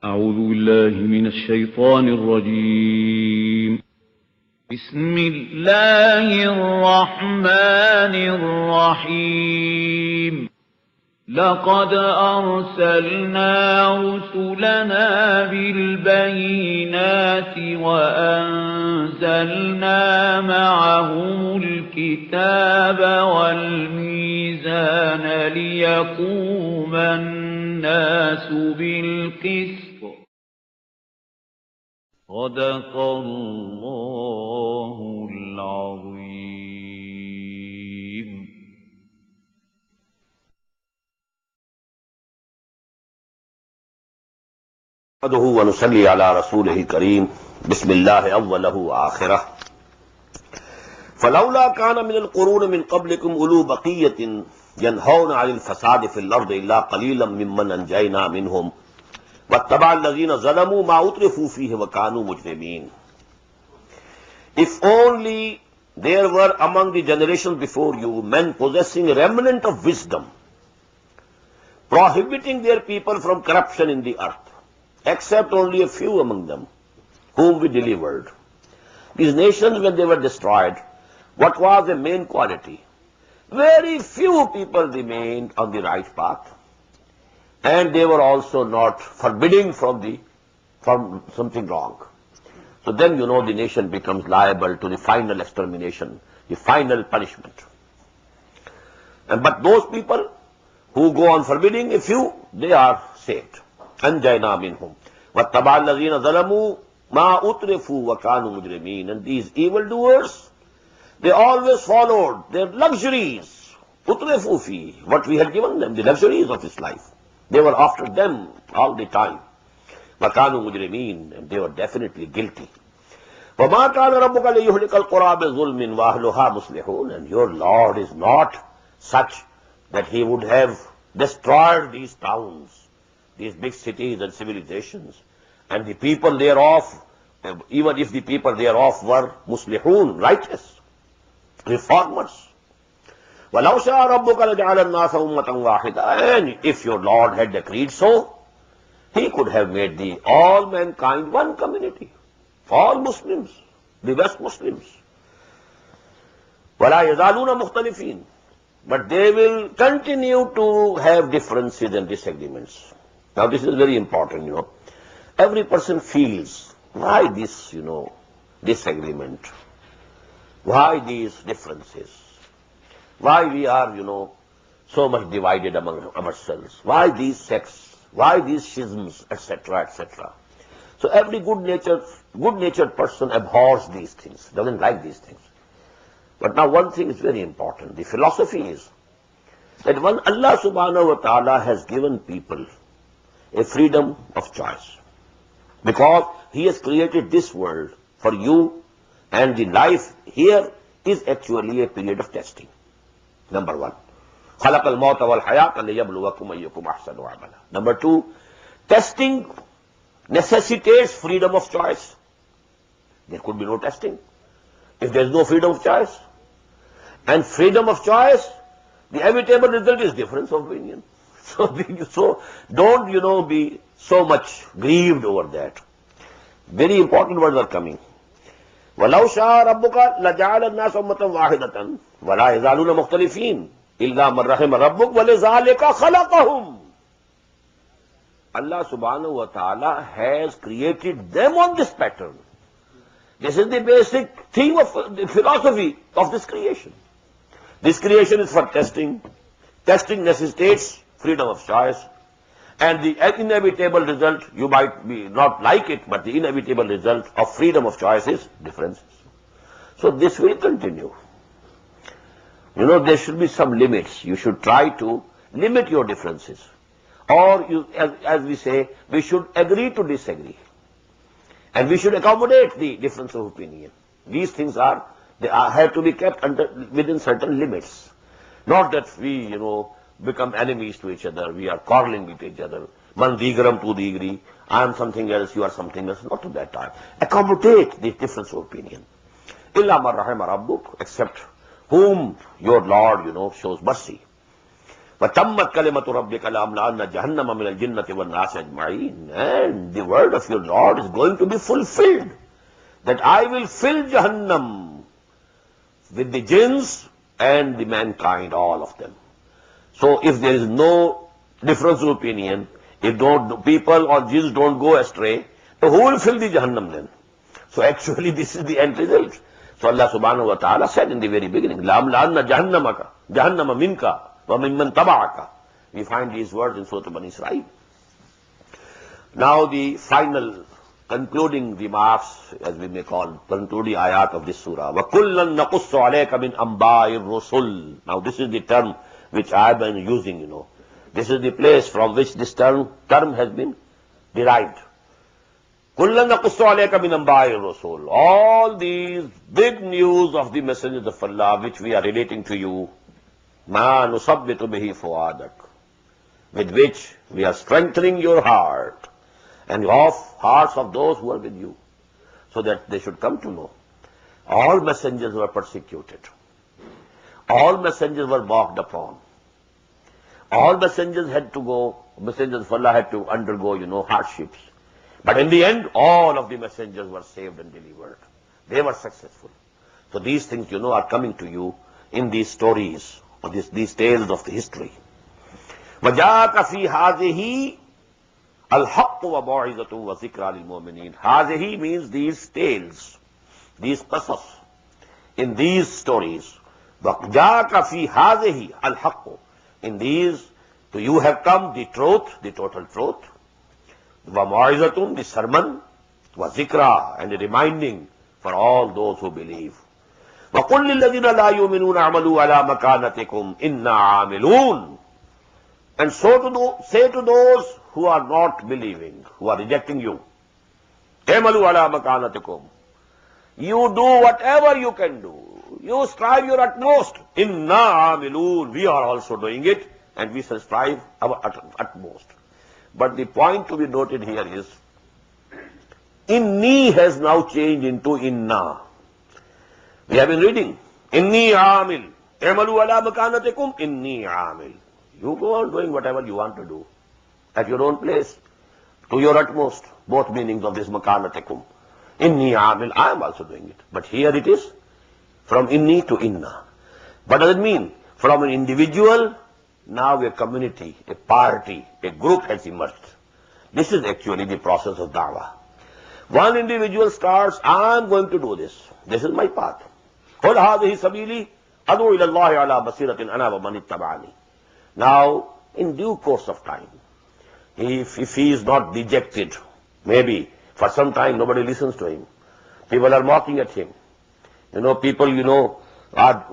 أعوذ بالله من الشيطان الرجيم. بسم الله الرحمن الرحيم. لقد أرسلنا رسلنا بالبينات وأنزلنا معهم الكتاب والميزان ليقوم الناس بالقسط. صدق الله العظيم. نحمده ونصلي على رسوله الكريم. بسم الله اوله واخره. فلولا كان من القرون من قبلكم اولو بقية ينهون عن الفساد في الارض الا قليلا ممن انجينا منهم واتبع الذين ظلموا ما اترفوا فيه وكانوا مجرمين. If only there were among the generations before you men possessing a remnant of wisdom, prohibiting their people from corruption in the earth, except only a few among them, whom we delivered. These nations, when they were destroyed, what was the main quality? Very few people remained on the right path, and they were also not forbidding from something wrong. So then, the nation becomes liable to the final extermination, the final punishment. But those people who go on forbidding, a few, they are saved. أنجينا منهم واتبع الذين ظلموا ما أترفوا وكانوا مجرمين. And these evildoers, they always followed their luxuries. أترفوا فيه, what we had given them, the luxuries of this life. They were after them all the time. وكانوا مجرمين, and they were definitely guilty. وما كان ربك ليهلك القرى بظلم وأهلها مصلحون. And your Lord is not such that he would have destroyed these towns, these big cities and civilizations, and the people thereof, even if the people thereof were muslihun, righteous, reformers. وَلَوْ شَاءَ رَبُّكَ لَجَعَلَ النَّاسَ أُمَّةً وَاحِدَةً. And if your Lord had decreed so, he could have made all mankind one community, all Muslims, the best Muslims. وَلَا يَزَالُونَ مُخْتَلِفِينَ. But they will continue to have differences and disagreements. Now this is very important, Every person feels, why this, disagreement? Why these differences? Why we are, so much divided among ourselves? Why these sects? Why these schisms, etc., etc.? So every good-natured person abhors these things, doesn't like these things. But now one thing is very important. The philosophy is that when Allah subhanahu wa ta'ala has given people a freedom of choice, because he has created this world for you, and the life here is actually a period of testing. Number one, خَلَقَ الْمَوْتَ وَالْحَيَاةَ لِيَبْلُوَكُمْ أَيُّكُمْ أَحْسَنُ عَمَلًا. Number two, testing necessitates freedom of choice. There could be no testing if there is no freedom of choice. And freedom of choice, the inevitable result is difference of opinion. So don't, be so much grieved over that. Very important words are coming. وَلَوْ شَاءَ رَبُّكَ لَجَعَلَ النَّاسَ أُمَّةً وَاحِدَةً وَلَا يَزَالُونَ مُخْتَلِفِينَ إِلَّا مَنْ رَحِمَ رَبُّكَ وَلِذَلِكَ خَلَقَهُمْ. Allah subhanahu wa ta'ala has created them on this pattern. This is the basic theme of the philosophy of this creation. This creation is for testing. Testing necessitates freedom of choice. And the inevitable result, you might be not like it, but the inevitable result of freedom of choice is differences. So this will continue. There should be some limits. You should try to limit your differences. Or, as we say, we should agree to disagree. And we should accommodate the difference of opinion. These things have to be kept within certain limits. Not that we, become enemies to each other. We are quarreling with each other. Man digaram tu digri. I am something else, you are something else. Not to that time. Accommodate the difference of opinion. Illa man rahima rabbuk, except whom your Lord, shows mercy. وَتَمَّتْ كَلِمَةُ رَبِّكَ لَأَمْلَأَنَّ جَهَنَّمَ مِنَ الْجِنَّةِ وَالنَّاسِ أَجْمَعِينَ. And the word of your Lord is going to be fulfilled, that I will fill Jahannam with the jinns and the mankind, all of them. So if there is no difference of opinion, if people or jinns don't go astray, so who will fill the Jahannam then? So actually this is the end result. So Allah subhanahu wa ta'ala said in the very beginning, لَأَمْلَأَنَّ جَهَنَّمَ مِنْكَ وَمِمَّنْ تَبَعَكَ. We find these words in Surah Bani Israel. Now the final concluding remarks, as we may call, concluding ayat of this surah. وَكُلًّا نَقُصُّ عَلَيْكَ مِنْ أَنْبَاءِ الرُّسُلِ. Now this is the term which I have been using, This is the place from which this term has been derived. كُلًّا نَقُصُّ عَلَيْكَ مِنْ أَنْبَاءِ الرُّسُلِ. All these big news of the messengers of Allah which we are relating to you, مَا نُصَبِّتُ بِهِ فُؤَادَكَ, with which we are strengthening your heart and of hearts of those who are with you, so that they should come to know. All messengers were persecuted. All messengers were mocked upon. All messengers messengers of Allah had to undergo, hardships. But in the end, all of the messengers were saved and delivered. They were successful. So these things, are coming to you in these stories, or these tales of the history. وَجَاءَكَ فِي هَذِهِ الْحَقُّ وَمَوْعِظَةٌ وَذِكْرَى لِلْمُؤْمِنِينَ. هَذِهِ means these tales, these qasas, in these stories. وَجَاءَكَ فِي هَذِهِ الْحَقُّ. In these, to you have come the truth, the total truth. وَمَوْعِظَةٌ, the sermon. وَذِكْرَى, and a reminding for all those who believe. وَقُلْ لِلَّذِينَ لَا يُؤْمِنُونَ اعْمَلُوا عَلَى مَكَانَتِكُمْ إِنَّا عَامِلُونَ. And so say to those who are not believing, who are rejecting you, اعْمَلُوا عَلَى مَكَانَتِكُمْ. You do whatever you can do. You strive your utmost. إِنَّا عَامِلُونَ. We are also doing it, and we shall strive our utmost. But the point to be noted here is, inni has now changed into inna. We have been reading, inni amil, i'malu ala makanatikum, inni amil. You go on doing whatever you want to do, at your own place, to your utmost, both meanings of this makanatikum. Inni amil, I am also doing it. But here it is, from inni to inna. What does it mean? From an individual, now a community, a party, a group has emerged. This is actually the process of da'wah. One individual starts, I am going to do this. This is my path. قُلْ هَذِهِ سَبِيلِي أَدْعُو إِلَى اللَّهِ عَلَى بَصِيرَةٍ أَنَا وَمَنِ اتَّبَعَنِي. Now, in due course of time, if he is not dejected, maybe for some time nobody listens to him. People are mocking at him. People, are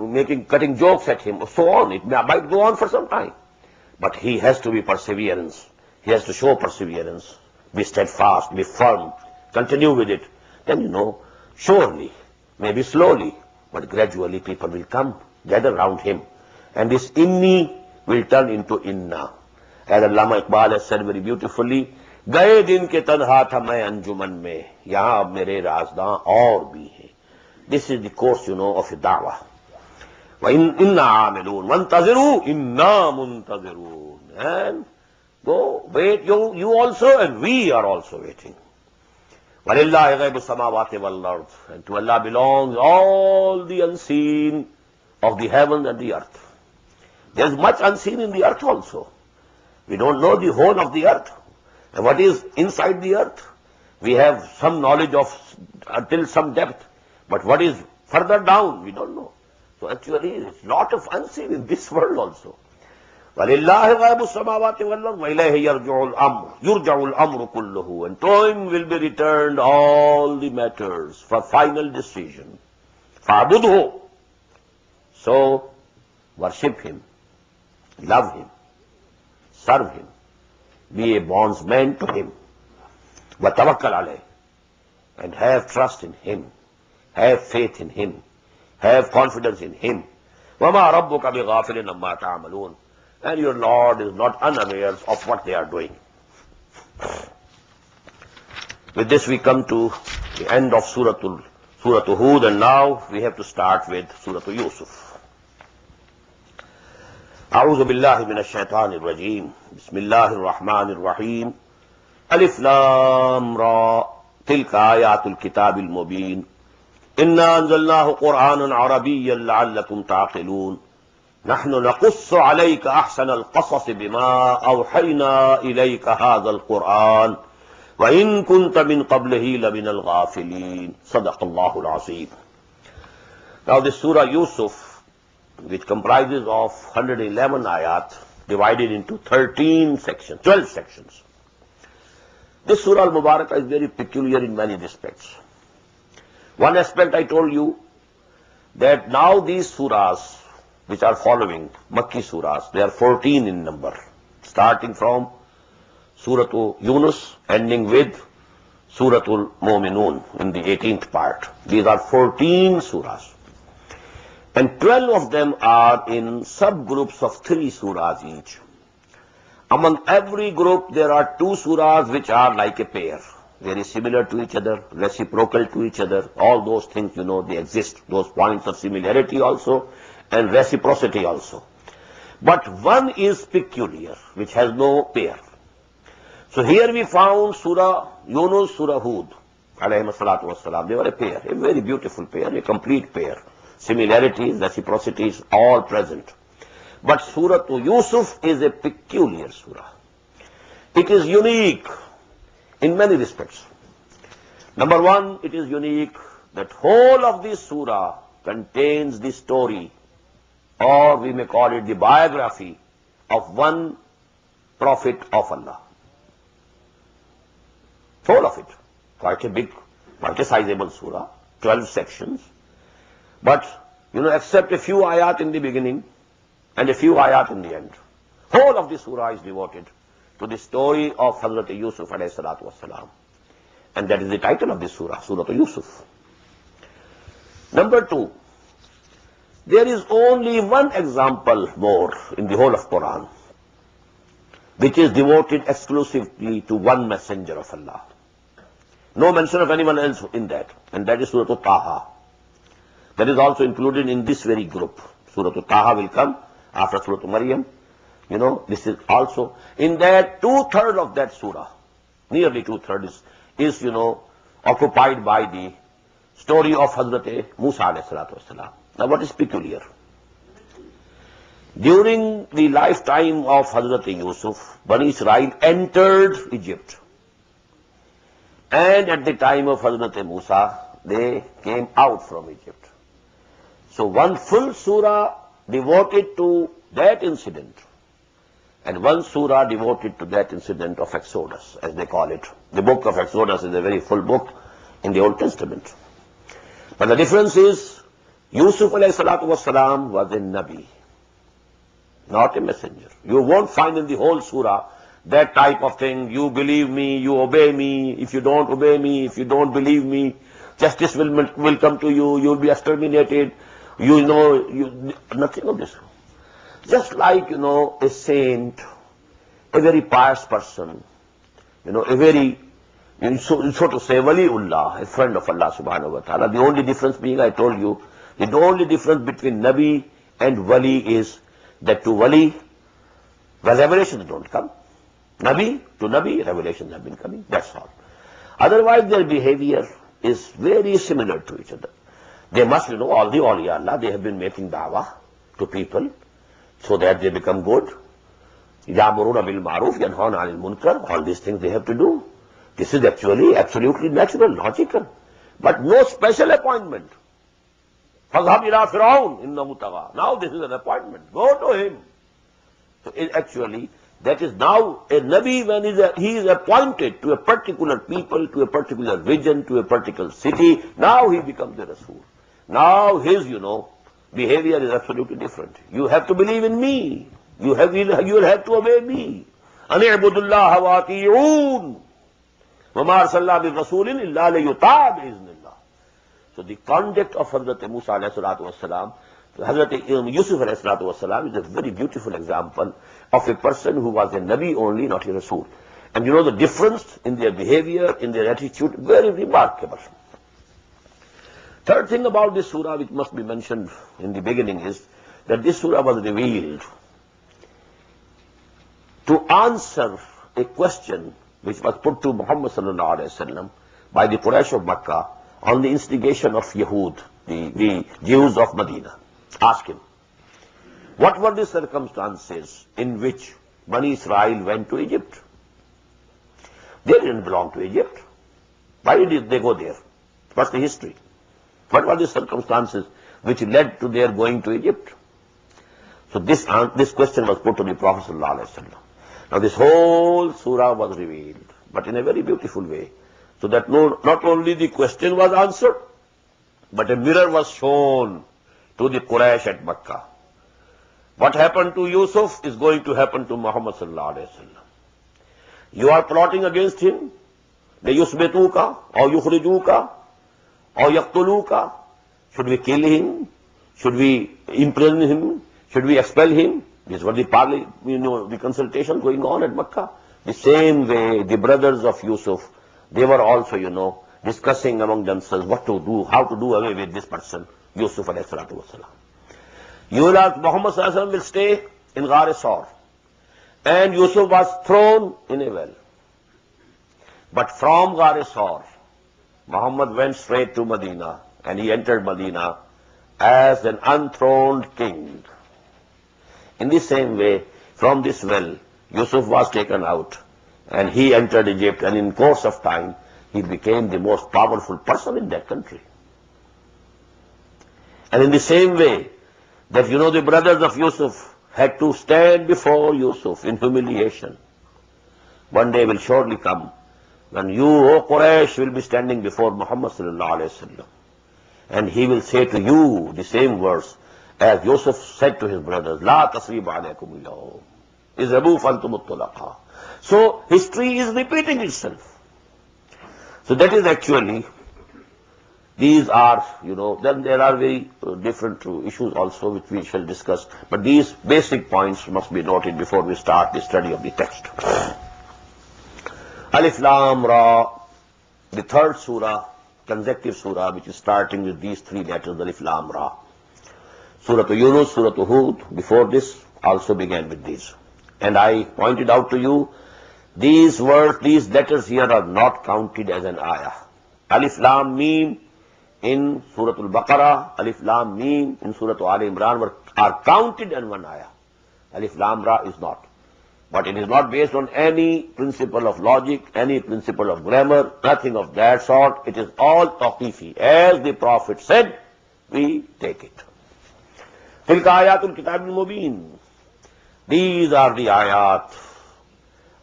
cutting jokes at him, so on. It might go on for some time. But he has to be perseverance. He has to show perseverance. Be steadfast, be firm, continue with it. Then, surely, maybe slowly, but gradually people will come, gather around him. And this inni will turn into inna. As Allama Iqbal has said very beautifully, Gaye din ke tanha tha main anjuman mein, yahan ab mere raazdan aur bhi hai. This is the course, of the da'wah. وَإِنَّا عَامِلُونَ وَانْتَظِرُوا إِنَّا مُنْتَظِرُونَ. And go, wait, you also, and we are also waiting. وَلِلَّهِ غَيْبُ السَّمَاوَاتِ وَالْأَرْضِ. And to Allah belongs all the unseen of the heaven and the earth. There is much unseen in the earth also. We don't know the whole of the earth. And what is inside the earth? We have some knowledge of until some depth. But what is further down, we don't know. So actually, there's a lot of unseen in this world also. وَلِلَّهِ غَيْبُ السَّمَاوَاتِ وَالْأَرْضِ وَإِلَيْهِ يُرْجَعُ الْأَمْرُ كُلُّهُ. And to him will be returned all the matters for final decision. فَعْبُدْهُ. So, worship him, love him, serve him, be a bondsman to him. وَتَوَكَّلْ عَلَيْهِ. And have trust in him, have faith in him, have confidence in him. وَمَا رَبُّكَ بِغَافِلٍ عَمَّا تَعْمَلُونَ. And your Lord is not unaware of what they are doing. With this we come to the end of Surah Hud, and now we have to start with Surah Yusuf. أعوذ بالله من الشيطان الرجيم بسم الله الرحمن الرحيم ألف لام را تلك آيات الكتاب المبين إنا أنزلناه قرآنا عربيا لعلكم تعقلون نحن نقص عليك أحسن القصص بما أوحينا إليك هذا القرآن وإن كنت من قبله لمن الغافلين صدق الله العظيم. Now this Surah Yusuf, which comprises of 111 ayat, divided into 13 sections, 12 sections. This Surah al-Mubarakah is very peculiar in many respects. One aspect I told you, that now these surahs, which are following, Makki surahs, they are 14 in number, starting from Surah Yunus, ending with Surah Al-Mu'minun in the 18th part. These are 14 surahs. And 12 of them are in subgroups of 3 surahs each. Among every group, there are 2 surahs which are like a pair, very similar to each other, reciprocal to each other. All those things, they exist, those points of similarity also, and reciprocity also. But one is peculiar, which has no pair. So here we found Surah Yunus, Surah Hud, alayhi salatu wassalam. They were a pair, a very beautiful pair, a complete pair. Similarities, reciprocities, all present. But Surah Yusuf is a peculiar surah. It is unique in many respects. Number one, it is unique that whole of this surah contains the story, or we may call it the biography, of one prophet of Allah. Whole of it. Quite a big, quite a sizable surah, 12 sections. But, except a few ayat in the beginning and a few ayat in the end. Whole of the surah is devoted to the story of Hazrat Yusuf alayhi salatu wassalam. And that is the title of this surah, Surah Yusuf. Number 2, there is only one example more in the whole of Quran, which is devoted exclusively to one messenger of Allah. No mention of anyone else in that, and that is Surah Taha. That is also included in this very group. Surah Taha will come after Surah Maryam. This is also, in that 2/3 of that surah, nearly 2/3 is occupied by the story of Hazrat Musa alayhi salatu wasalam. Now what is peculiar? During the lifetime of Hazrat Yusuf, Bani Israel entered Egypt. And at the time of Hazrat Musa, they came out from Egypt. So one full surah devoted to that incident, and one surah devoted to that incident of Exodus, as they call it. The book of Exodus is a very full book in the Old Testament. But the difference is, Yusuf alayhi salatu wasalam was a Nabi, not a messenger. You won't find in the whole surah that type of thing, you believe me, you obey me, if you don't obey me, if you don't believe me, justice will come to you, you'll be exterminated, nothing of this. Just like, a saint, a very pious person, a very, so to say, waliullah, a friend of Allah subhanahu wa ta'ala. The only difference being, I told you, the only difference between Nabi and wali is that to wali, the revelations don't come. Nabi to Nabi, revelations have been coming. That's all. Otherwise, their behavior is very similar to each other. They must, all the awliya Allah, they have been making da'wah to people so that they become good. Ya'muruna bil ma'ruf, yanhauna 'anil munkar. All these things they have to do. This is actually absolutely natural, logical. But no special appointment. فَاذْهَبْ إِلَىٰ فِرْعَوْنَ إِنَّهُ طَغَىٰ. Now this is an appointment. Go to him. So actually, that is now a Nabi when he is appointed to a particular people, to a particular region, to a particular city. Now he becomes a Rasul. Now his, behavior is absolutely different. You have to believe in me. You will have to obey me. أَنِ اعْبُدُوا اللَّهَ وَأَطِيعُونَ وَمَا أَرْسَلْنَا بِرَسُولٍ إِلَّا لِيُطَاعَ بِإِذْنِ اللَّهِ. So the conduct of Hazrat Musa alayhi salatu wasalam, Hazrat Yusuf alayhi salatu wasalam is a very beautiful example of a person who was a Nabi only, not a Rasul. And the difference in their behavior, in their attitude, very remarkable. Third thing about this surah which must be mentioned in the beginning is that this surah was revealed to answer a question which was put to Muhammad sallallahu alaihi wasallam by the Quraysh of Makkah on the instigation of Yahud, the Jews of Medina. Ask him, what were the circumstances in which Bani Israel went to Egypt? They didn't belong to Egypt. Why did they go there? What's the history? What were the circumstances which led to their going to Egypt? So this question was put to the Prophet ﷺ. Now this whole surah was revealed, but in a very beautiful way, so that not only the question was answered, but a mirror was shown to the Quraysh at Makkah. What happened to Yusuf is going to happen to Muhammad ﷺ. You are plotting against him, لَيُثْبِتُوكَ or يُخْرِجُوكَ or يَقْتُلُوكَ. Should we kill him? Should we imprison him? Should we expel him? These were the consultation going on at Makkah. The same way, the brothers of Yusuf, they were also, discussing among themselves what to do, how to do away with this person, Yusuf alayhi salatu wasalam. Muhammad sallallahu alaihi wasallam will stay in Ghar Saur. And Yusuf was thrown in a well. But from Ghar Saur, Muhammad went straight to Medina, and he entered Medina as an unthroned king. In the same way, from this well, Yusuf was taken out, and he entered Egypt, and in course of time, he became the most powerful person in that country. And in the same way, that the brothers of Yusuf had to stand before Yusuf in humiliation. One day will surely come when you, O Quraysh, will be standing before Muhammad sallallahu alaihi wasallam, and he will say to you the same words as Yusuf said to his brothers, La tasriba alaykum al-yawm, izhabu fantum at-tulaqa. So history is repeating itself. So that is actually, these are, then there are very different issues also which we shall discuss, but these basic points must be noted before we start the study of the text. Alif Lam Ra, the third surah, consecutive surah, which is starting with these three letters, Alif Lam Ra. Surah Yunus, Surah Hud, before this, also began with these. And I pointed out to you, these words, these letters here are not counted as an ayah. Alif Lam Mim in Surah Al-Baqarah, Alif Lam Mim in Surah Al Imran are counted in one ayah. Alif Lam Ra is not. But it is not based on any principle of logic, any principle of grammar, nothing of that sort. It is all tawqifi. As the Prophet said, we take it. Tilka ayatul kitab al-mubin. These are the ayat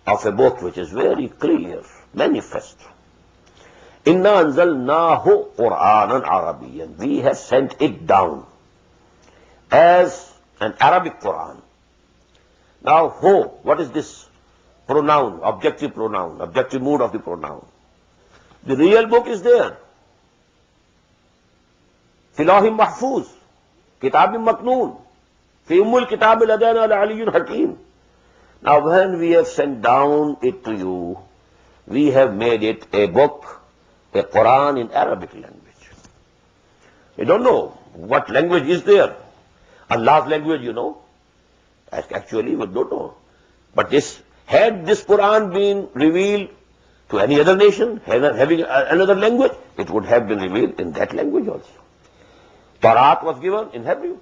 of a book which is very clear, manifest. Inna anzalnahu Qur'anan Arabiyyan. We have sent it down as an Arabic Quran. Now, ho, what is this pronoun, objective mood of the pronoun? The real book is there. Filahim mahfuz, kitabim maknoon, fi ummul kitab ladana al-aliyyun hakim. Now, when we have sent down it to you, we have made it a book, a Quran in Arabic language. We don't know what language is there. Allah's language, Actually, we don't know. But had this Quran been revealed to any other nation, having another language, it would have been revealed in that language also. Tawrat was given in Hebrew.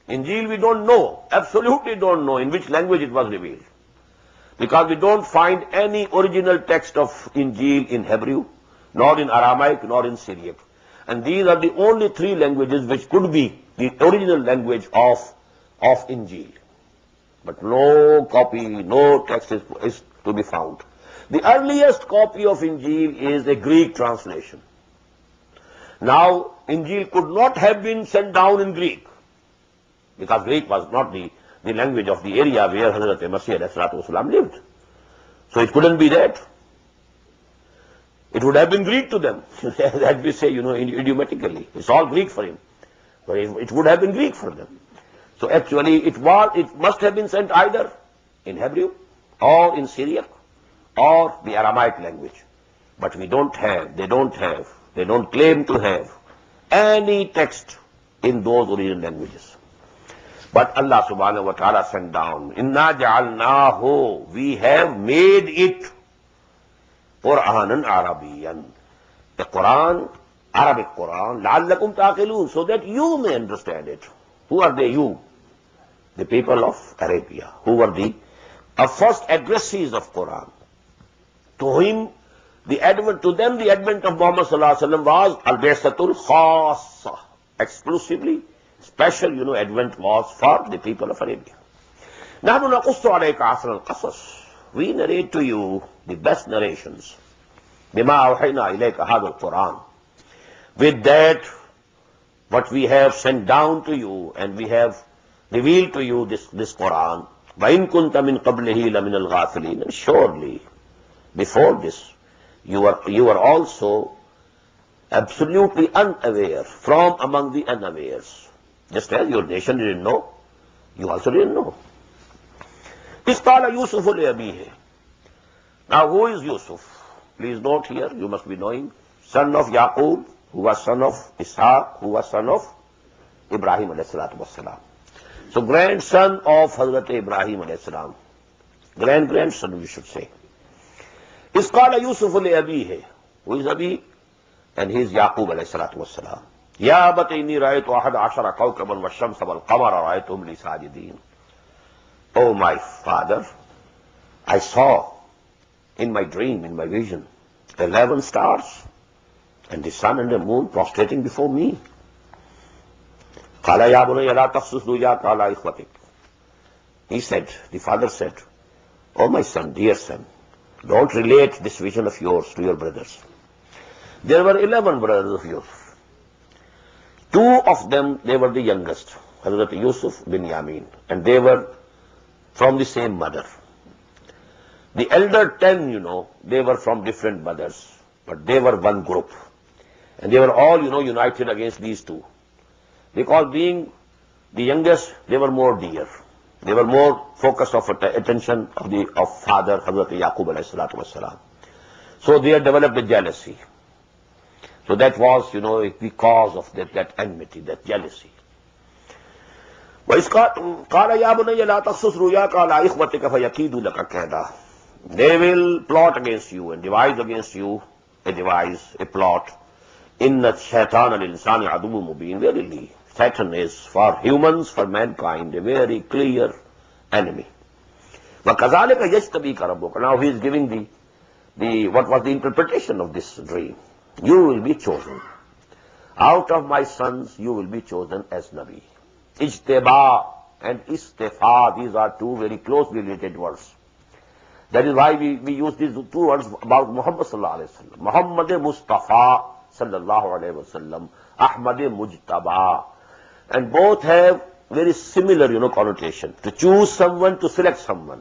Injil we don't know, absolutely don't know in which language it was revealed. Because we don't find any original text of Injil in Hebrew, nor in Aramaic, nor in Syriac. And these are the only three languages which could be the original language of Injil. But no copy, no text is to be found. The earliest copy of Injil is a Greek translation. Now, Injil could not have been sent down in Greek, because Greek was not the language of the area where Hazrat Masih ﷺ lived. So it couldn't be that. It would have been Greek to them, as we say, idiomatically. It's all Greek for him. But it would have been Greek for them. So actually it must have been sent either in Hebrew or in Syriac or the Aramaic language. But they don't claim to have any text in those original languages. But Allah subhanahu wa ta'ala sent down, Inna ja'alnahu, we have made it Qur'anan Arabiyan. The Quran, Arabic Quran, la'allakum ta'qilun, so that you may understand it. Who are they? You. The people of Arabia. Who were the first addressees of Quran. To him, to them the advent of Muhammad sallallahu alaihi wasallam was al-bi'satul khassa, exclusively special, advent was for the people of Arabia. Nahnu naqussu alayka asra al-qasas. We narrate to you the best narrations. Bima awhayna ilayka hadha al-Quran. With that, what we have sent down to you and we have revealed to you this Quran. Wa in kunta min qablihi la min al-ghafilin. And surely, before this, you were also absolutely unaware, from among the unawares. Just as your nation didn't know, you also didn't know. Is qala Yusufu li abihi. Now who is Yusuf? Please note here, you must be knowing, son of Yaqub, who was son of Ishaq, who was son of Ibrahim alayhi salatu wassalam. So grandson of Hazrat Ibrahim alayhi salam. Grandson we should say. Is qala Yusufu li abihi. Who is Abi? And he is Yaqub alayhi salatu wassalam. Ya abati inni ra'aytu ahada ashara kawkaban wa shamsa wal qamara ra'aytuhum li sajidin. Oh my father, I saw in my dream, in my vision, 11 stars and the sun and the moon prostrating before me. Qala ya bunayya la taqsus ru'yaka ala ikhwatik. He said, the father said, oh my son, dear son, don't relate this vision of yours to your brothers. There were 11 brothers of Yusuf. 2 of them, they were the youngest, Hazrat Yusuf bin Yamin, and they were from the same mother. The elder 10, they were from different mothers, but they were one group. And they were all, united against these 2. Because being the youngest, they were more dear. They were more focused of attention of father, Hazrat Yaqub alayhi salatu wassalam. So they had developed a jealousy. So that was, the cause of that enmity, that jealousy. They will plot against you and devise against you a plot. Inna shaitan al-insani aduwwun mubin. Verily, Satan is for humans, for mankind, a very clear enemy. وَكَذَلِكَ يَجْتَبِيكَ رَبُّكَ. Now he is giving what was the interpretation of this dream. You will be chosen. Out of my sons, you will be chosen as Nabi. Ijteba and istifa, these are 2 very closely related words. That is why we use these 2 words about Muhammad sallallahu alayhi wa sallam. Muhammad Mustafa sallallahu alayhi wa sallam, Ahmad Mujtaba. And both have very similar, connotation. To choose someone, to select someone.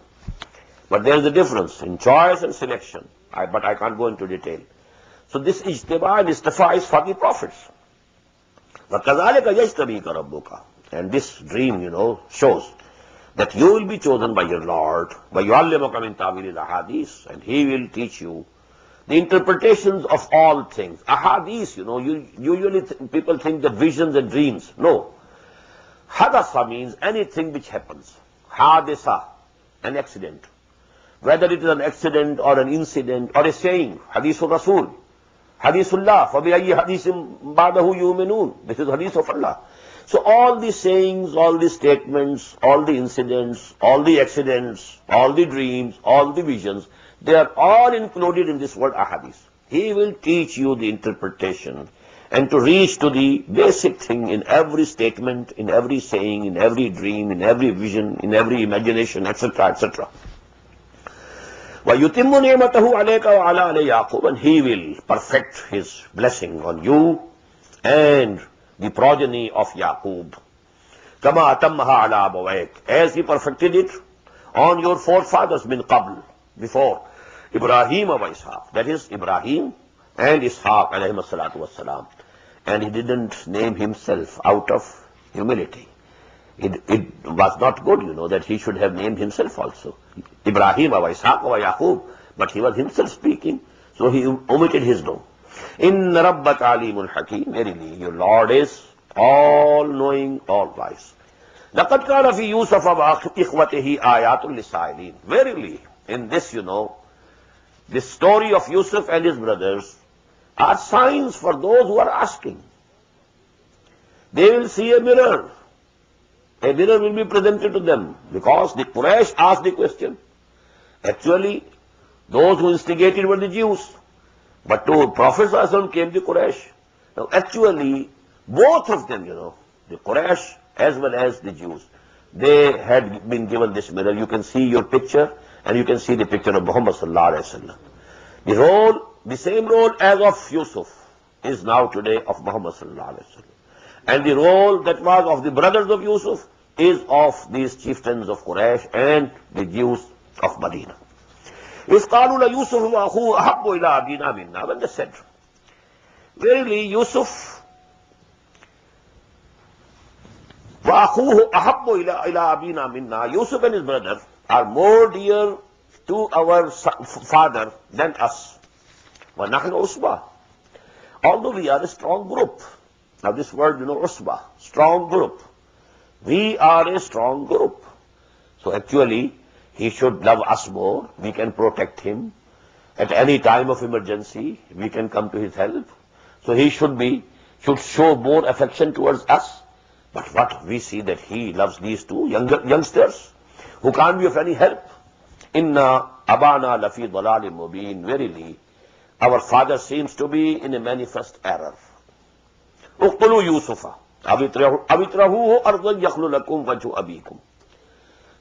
But there is a difference in choice and selection. But I can't go into detail. So this ijtiba and istifa is for the prophets. وَكَذَلِكَ يَجْتَبِيكَ رَبُّكَ. And this dream, shows that you will be chosen by your Lord, وَيُعَلِّمُكَ مِنْ تَعْوِيلِ الْأَحَادِيثِ, and He will teach you the interpretations of all things. Ahadith, usually people think that visions and dreams. No. Hadasa means anything which happens. Hadisa, an accident. Whether it is an accident or an incident or a saying. Hadithul Rasul. Hadithullah. فَبِأَيِّ حَدِيثٍ بَعْدَهُ يُؤْمِنُونَ. This is Hadith of Allah. So all the sayings, all the statements, all the incidents, all the accidents, all the dreams, all the visions, they are all included in this word ahadith. He will teach you the interpretation and to reach to the basic thing in every statement, in every saying, in every dream, in every vision, in every imagination, etc., etc. وَيُتِمُّ نِعْمَتَهُ عَلَيْكَ وَعَلَى آلِ يَعْقُوبَ. And He will perfect His blessing on you and the progeny of Yaqub. كَمَا أَتَمَّهَا عَلَى أَبَوَيْكَ. As He perfected it on your forefathers min qabl, before. Ibrahim wa Ishaq. That is Ibrahim and Ishaq alayhi salatu wassalam. And he didn't name himself out of humility. It was not good, that he should have named himself also. Ibrahim wa Ishaq wa Yaqub. But he was himself speaking, so he omitted his name. Inna rabbaka alimun hakim. Verily, your Lord is all-knowing, all-wise. لَقَدْ كَانَ فِي يُوسُفَ وَإِخْوَتِهِ آيَاتٌ لِلسَّائِلِينَ. Verily, in this, this story of Yusuf and his brothers are signs for those who are asking. They will see a mirror. A mirror will be presented to them because the Quraysh asked the question. Actually, those who instigated were the Jews. But to Prophet ﷺ came the Quraysh. Now actually, both of them, the Quraysh as well as the Jews, they had been given this mirror. You can see your picture and you can see the picture of Muhammad sallallahu alaihi wasallam. The role, the same role as of Yusuf is now today of Muhammad sallallahu alaihi wasallam. And the role that was of the brothers of Yusuf is of these chieftains of Quraysh and the Jews of Medina. إِذْ قَالُوا لَيُوسُفُ وَأَخُوهُ أَحَبُّ إِلَىٰ أَبِينَا مِنَّا. When they said, verily Yusuf وَأَخُوهُ أَحَبُّ إِلَىٰ أَبِينَا مِنَّا. Yusuf and his brother are more dear to our father than us. وَنَحْنُ عُصْبَةٌ. Although we are a strong group. Now this word, usbah, strong group. We are a strong group. So actually, he should love us more. We can protect him. At any time of emergency, we can come to his help. So he should show more affection towards us. But what we see that he loves these two youngsters who can't be of any help. Inna abana lafi dalalin mubin. Verily, our father seems to be in a manifest error. اقتلوا يوسف أو اطرحوه أرضا يخل لكم وجه أبيكم.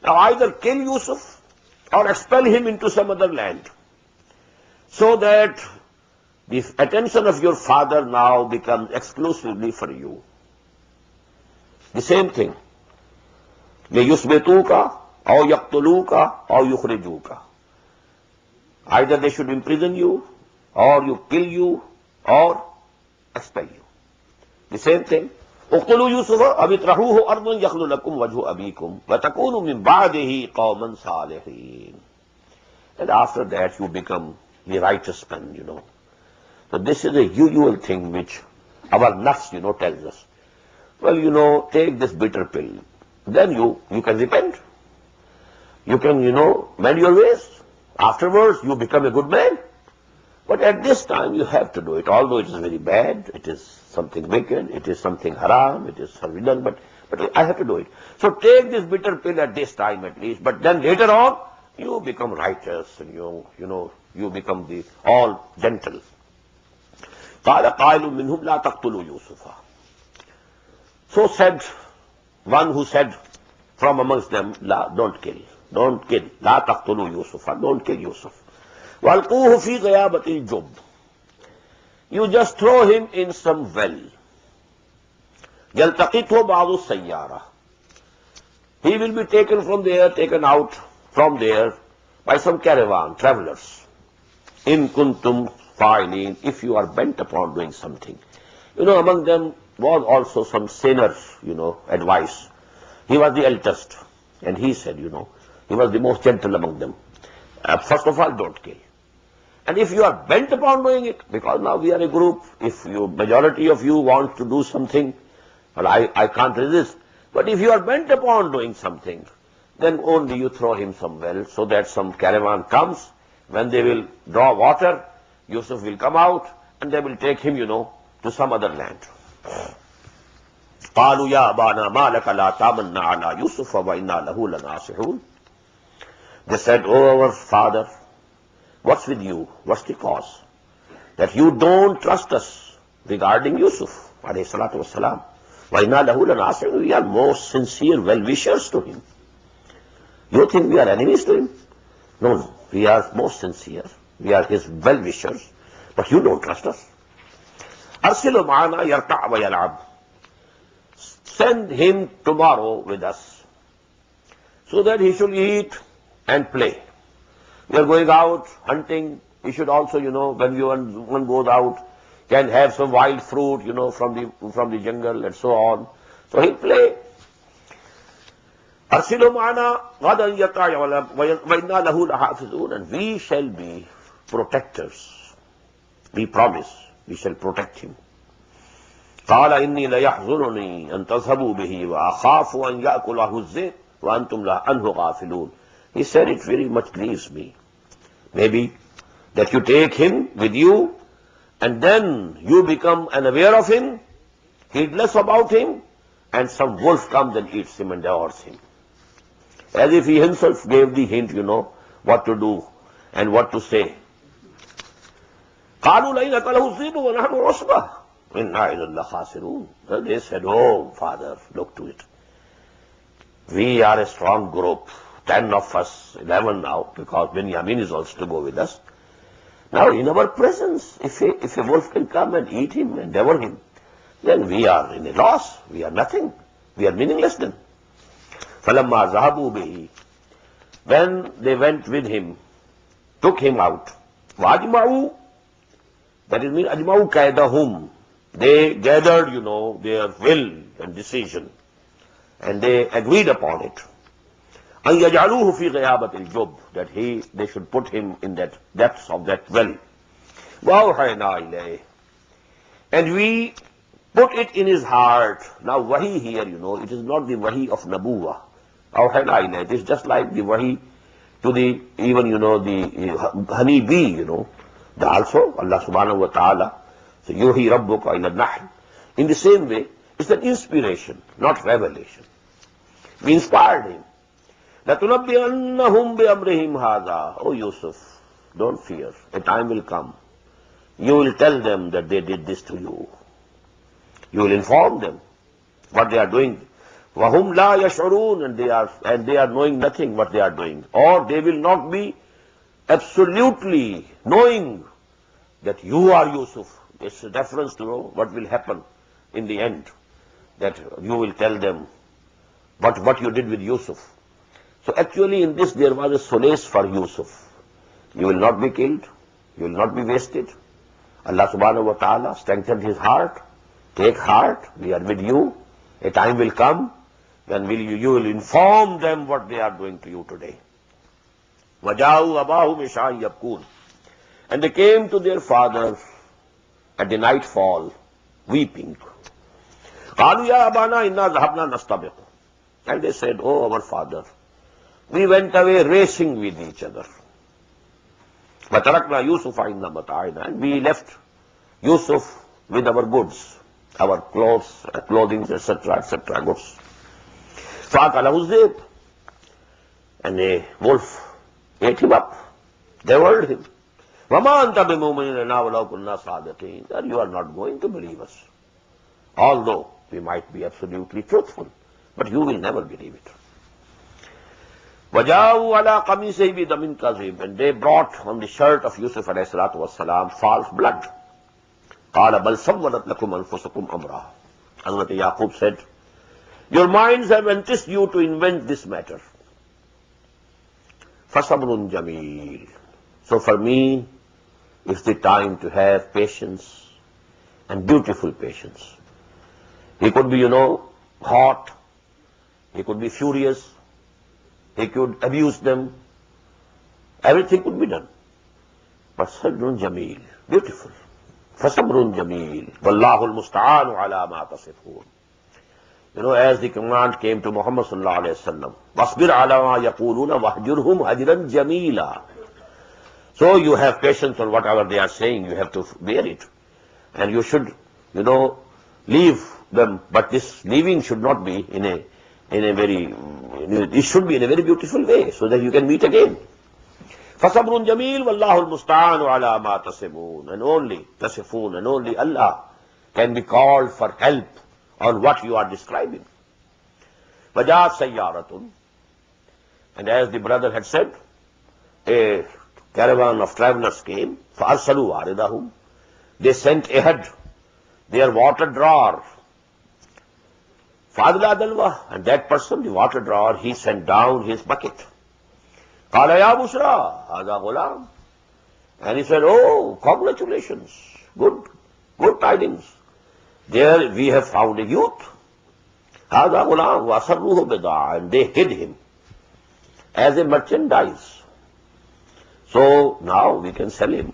Now either kill Yusuf or expel him into some other land, so that the attention of your father now becomes exclusively for you. The same thing. ليثبتوك أو يقتلوك أو يخرجوك. Either they should imprison you, or you kill you, or expel you. The same thing. اقتلوا يوسف أو اطرحوه أرضا يخل لكم وجه أبيكم وتكونوا من بعده قوما صالحين. And after that you become the righteous man, So this is a usual thing which our nafs, tells us. Well, take this bitter pill. Then you can repent. You can, mend your ways. Afterwards you become a good man. But at this time you have to do it, although it is very bad, it is something wicked, it is something haram, it is forbidden, but I have to do it. So take this bitter pill at this time at least, but then later on, you become righteous and you become the all gentle. قَالَ قَائِلٌ مِّنْهُمْ لَا تَقْتُلُوا يُوسُفَ. So said one who said from amongst them, don't kill, لَا تَقْتُلُوا يُوسُفَ, don't kill Yusuf. وَالْقُوهُ فِي غَيَابَةِ الْجُبِّ. You just throw him in some well. يَلْتَقِطْهُ بَعْضُ السَّيَّارَةِ. He will be taken out from there by some caravan, travelers. إِن كُنْتُمْ فَاعِلِينَ. If you are bent upon doing something. Among them was also some saner, advice. He was the eldest. And he said, he was the most gentle among them. First of all, don't kill. And if you are bent upon doing it, because now we are a group, if majority of you want to do something, well, I can't resist. But if you are bent upon doing something, then only you throw him some well, so that some caravan comes. When they will draw water, Yusuf will come out, and they will take him, to some other land. قالوا يا أبانا ما لك لا تامنا على يوسف وإنا له لناصحون. They said, oh our father, what's with you? What's the cause? That you don't trust us regarding Yusuf, alayhi salatu wassalam. وَإِنَّا لَهُ لَنَاصِحُونَ. We are most sincere well-wishers to him. You think we are enemies to him? No, we are most sincere. We are his well-wishers. But you don't trust us. أَرْسِلُ مَعَنَا يَرْتَعْ وَيَلْعَبْ. Send him tomorrow with us, so that he should eat and play. We are going out hunting. He should also, when one goes out, can have some wild fruit, from the jungle and so on. So he'll play. أَرْسِلُ مَعَنَا غَدًا يَرْتَعْ وَإِنَّا لَهُ لَحَافِظُونَ. And we shall be protectors. We promise we shall protect him. قال إني ليحزنني أن تذهبوا به وأخاف أن يأكله الذئب وأنتم عنه غافلون. He said, it very much grieves me. Maybe that you take him with you and then you become unaware of him, heedless about him, and some wolf comes and eats him and devours him. As if he himself gave the hint, what to do and what to say. قالوا لئن أكله الذئب ونحن عصبة إنا إذا لخاسرون. They said, oh, Father, look to it. We are a strong group, 10 of us, 11 now, because Benjamin is also to go with us. Now, in our presence, if a wolf can come and eat him and devour him, then we are in a loss. We are nothing. We are meaningless then. فَلَمَّا ذَهَبُوا بِهِ. When they went with him, took him out, وَأَجْمَعُوا, that is mean أَجْمَعُوا كَيْدَهُمْ. They gathered, their will and decision, and they agreed upon it. أَنْ يَجْعَلُوهُ فِي غَيَابَةِ الْجُبِّ, that they should put him in that depths of that well. وَأَوْحَيْنَا إِلَيْهِ, and we put it in his heart. Now wahi here, it is not the wahi of Nabuwa. أَوْحَيْنَا إِلَيْهِ, it is just like the wahi to the, even, the honey bee, Also, Allah subhanahu wa ta'ala, so yuhi rabbuka ila nahl. In the same way, it's an inspiration, not revelation. We inspired him. لَتُنَبِّئَنَّهُمْ بِأَمْرِهِمْ هَذَا. Oh Yusuf, don't fear. A time will come. You will tell them that they did this to you. You will inform them what they are doing. وَهُمْ لَا يَشْعُرُونَ, and they are knowing nothing what they are doing. Or they will not be absolutely knowing that you are Yusuf. It's a reference to what will happen in the end, that you will tell them what you did with Yusuf. So actually in this there was a solace for Yusuf. You will not be killed, you will not be wasted. Allah subhanahu wa ta'ala strengthened his heart. Take heart, we are with you. A time will come when you will inform them what they are doing to you today. وَجَاءُوا أَبَاهُمْ عِشَاءً يَبْكُونَ, and they came to their father at the nightfall, weeping. قَالُوا يَا أَبَانَا إِنَّا ذَهَبْنَا نَسْتَبِقُ, and they said, oh our father, we went away racing with each other. وَتَرَكْنَا يُوسُفَ عِنَّا مَتَاعِنَا, and we left Yusuf with our goods, our clothing, etc., goods. فَأَكَلَهُ الذِّئْبُ, and a wolf ate him up, devoured him. وَمَا أَنْتَ بِمُؤْمِنٍ لَنَا وَلَوْ كُنَّا صَادِقِينَ, and you are not going to believe us, although we might be absolutely truthful, but you will never believe it. وَجَاءُوا عَلَىٰ قَمِيصِهِ بِدَمٍ كَذِيبٍ, and they brought on the shirt of Yusuf alayhi salatu wassalam false blood. قَالَ بَلْ سَوَّلَتْ لَكُمْ أَنفُسُكُمْ أَمْرًا. Hazrat Yaqub said, your minds have enticed you to invent this matter. فَصَبْرٌ جَمِيلٌ, so for me, it's the time to have patience and beautiful patience. He could be, hot, he could be furious, he could abuse them, everything could be done. But sabrun jameel, beautiful. فَصَبْرٌ جَمِيلٌ وَاللَّهُ الْمُسْتَعَانُ عَلَى مَا تَصِفُونَ. As the command came to Muhammad sallallahu alayhi wa sallam, وَاصْبِرْ عَلَى مَا يَقُولُونَ وَاهْجُرْهُمْ هَجْرًا جَمِيلًا. So you have patience on whatever they are saying, you have to bear it. And you should, leave them, but this leaving should not be in a very, it should be in a very beautiful way, so that you can meet again. فَصَبْرٌ جَمِيلٌ وَاللَّهُ الْمُسْتَعَانُ عَلَى مَا تَصِفُونَ, and only Allah can be called for help on what you are describing. وَجَاءَتْ سَيَّارَةٌ, and as the brother had said, a caravan of travelers came. فَأَرْسَلُوا وَارِدَهُمْ, they sent ahead their water drawer. فَأَدْلَى دَلْوَهُ, and that person, the water drawer, he sent down his bucket. قَالَ يَا بُشْرَى هَذَا غُلَامٌ, and he said, oh, congratulations, good tidings. There we have found a youth. هَذَا غُلَامٌ وَأَسَرُّوهُ بِضَاعَةً, and they hid him as a merchandise. So now we can sell him,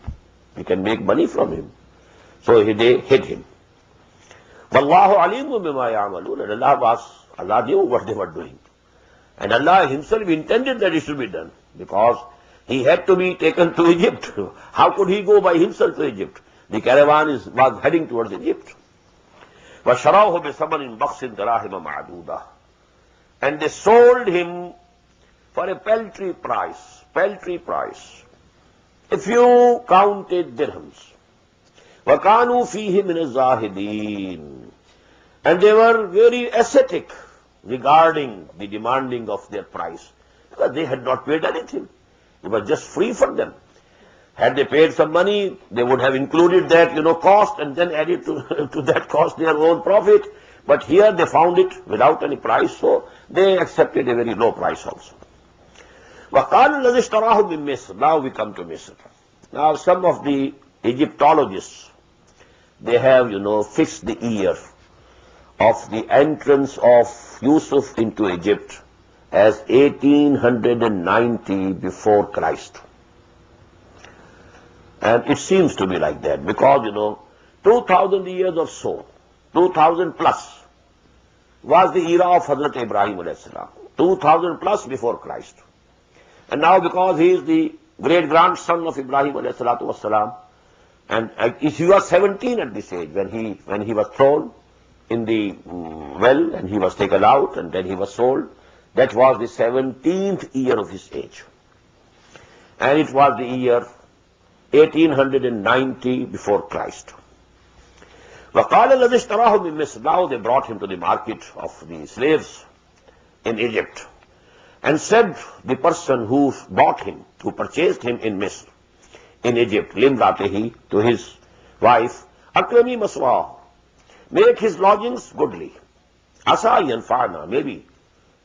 we can make money from him. So they hid him. وَاللَّهُ عَلِيمٌ بِمَا يَعْمَلُونَ. And Allah knew what they were doing. And Allah himself intended that it should be done, because he had to be taken to Egypt. How could he go by himself to Egypt? The caravan was heading towards Egypt. وَشَرَوْهُ بِثَمَنٍ بَخْسٍ دَرَاهِمَ مَعْدُودَةٍ. And they sold him for a paltry price, a few counted dirhams. وَكَانُوا فِيهِ مِنَ الزَّاهِدِينَ. And they were very ascetic regarding the demanding of their price, because they had not paid anything. It was just free for them. Had they paid some money, they would have included that, cost, and then added to that cost their own profit. But here they found it without any price, so they accepted a very low price also. وَقَالَ الَّذِي اشْتَرَاهُ مِن مِصْرَ. Now we come to Misr. Now some of the Egyptologists, they have, fixed the year of the entrance of Yusuf into Egypt as 1890 before Christ. And it seems to be like that, because, 2000 years or so, 2000 plus, was the era of Hazrat Ibrahim alayhi salam, 2000 plus before Christ. And now, because he is the great-grandson of Ibrahim alayhi salatu wassalam, and he was 17 at this age when he was thrown in the well, and he was taken out, and then he was sold. That was the 17th year of his age. And it was the year 1890 before Christ. وَقَالَ الَّذِي اشْتَرَاهُ مِن مِصْرَ. Now they brought him to the market of the slaves in Egypt, and said the person who bought him, who purchased him in Misr, in Egypt, لِمْرَأَتِهِ, to his wife, أَكْرَمِي مَثْوَاهُ, make his lodgings goodly. Asa yanfa'na, maybe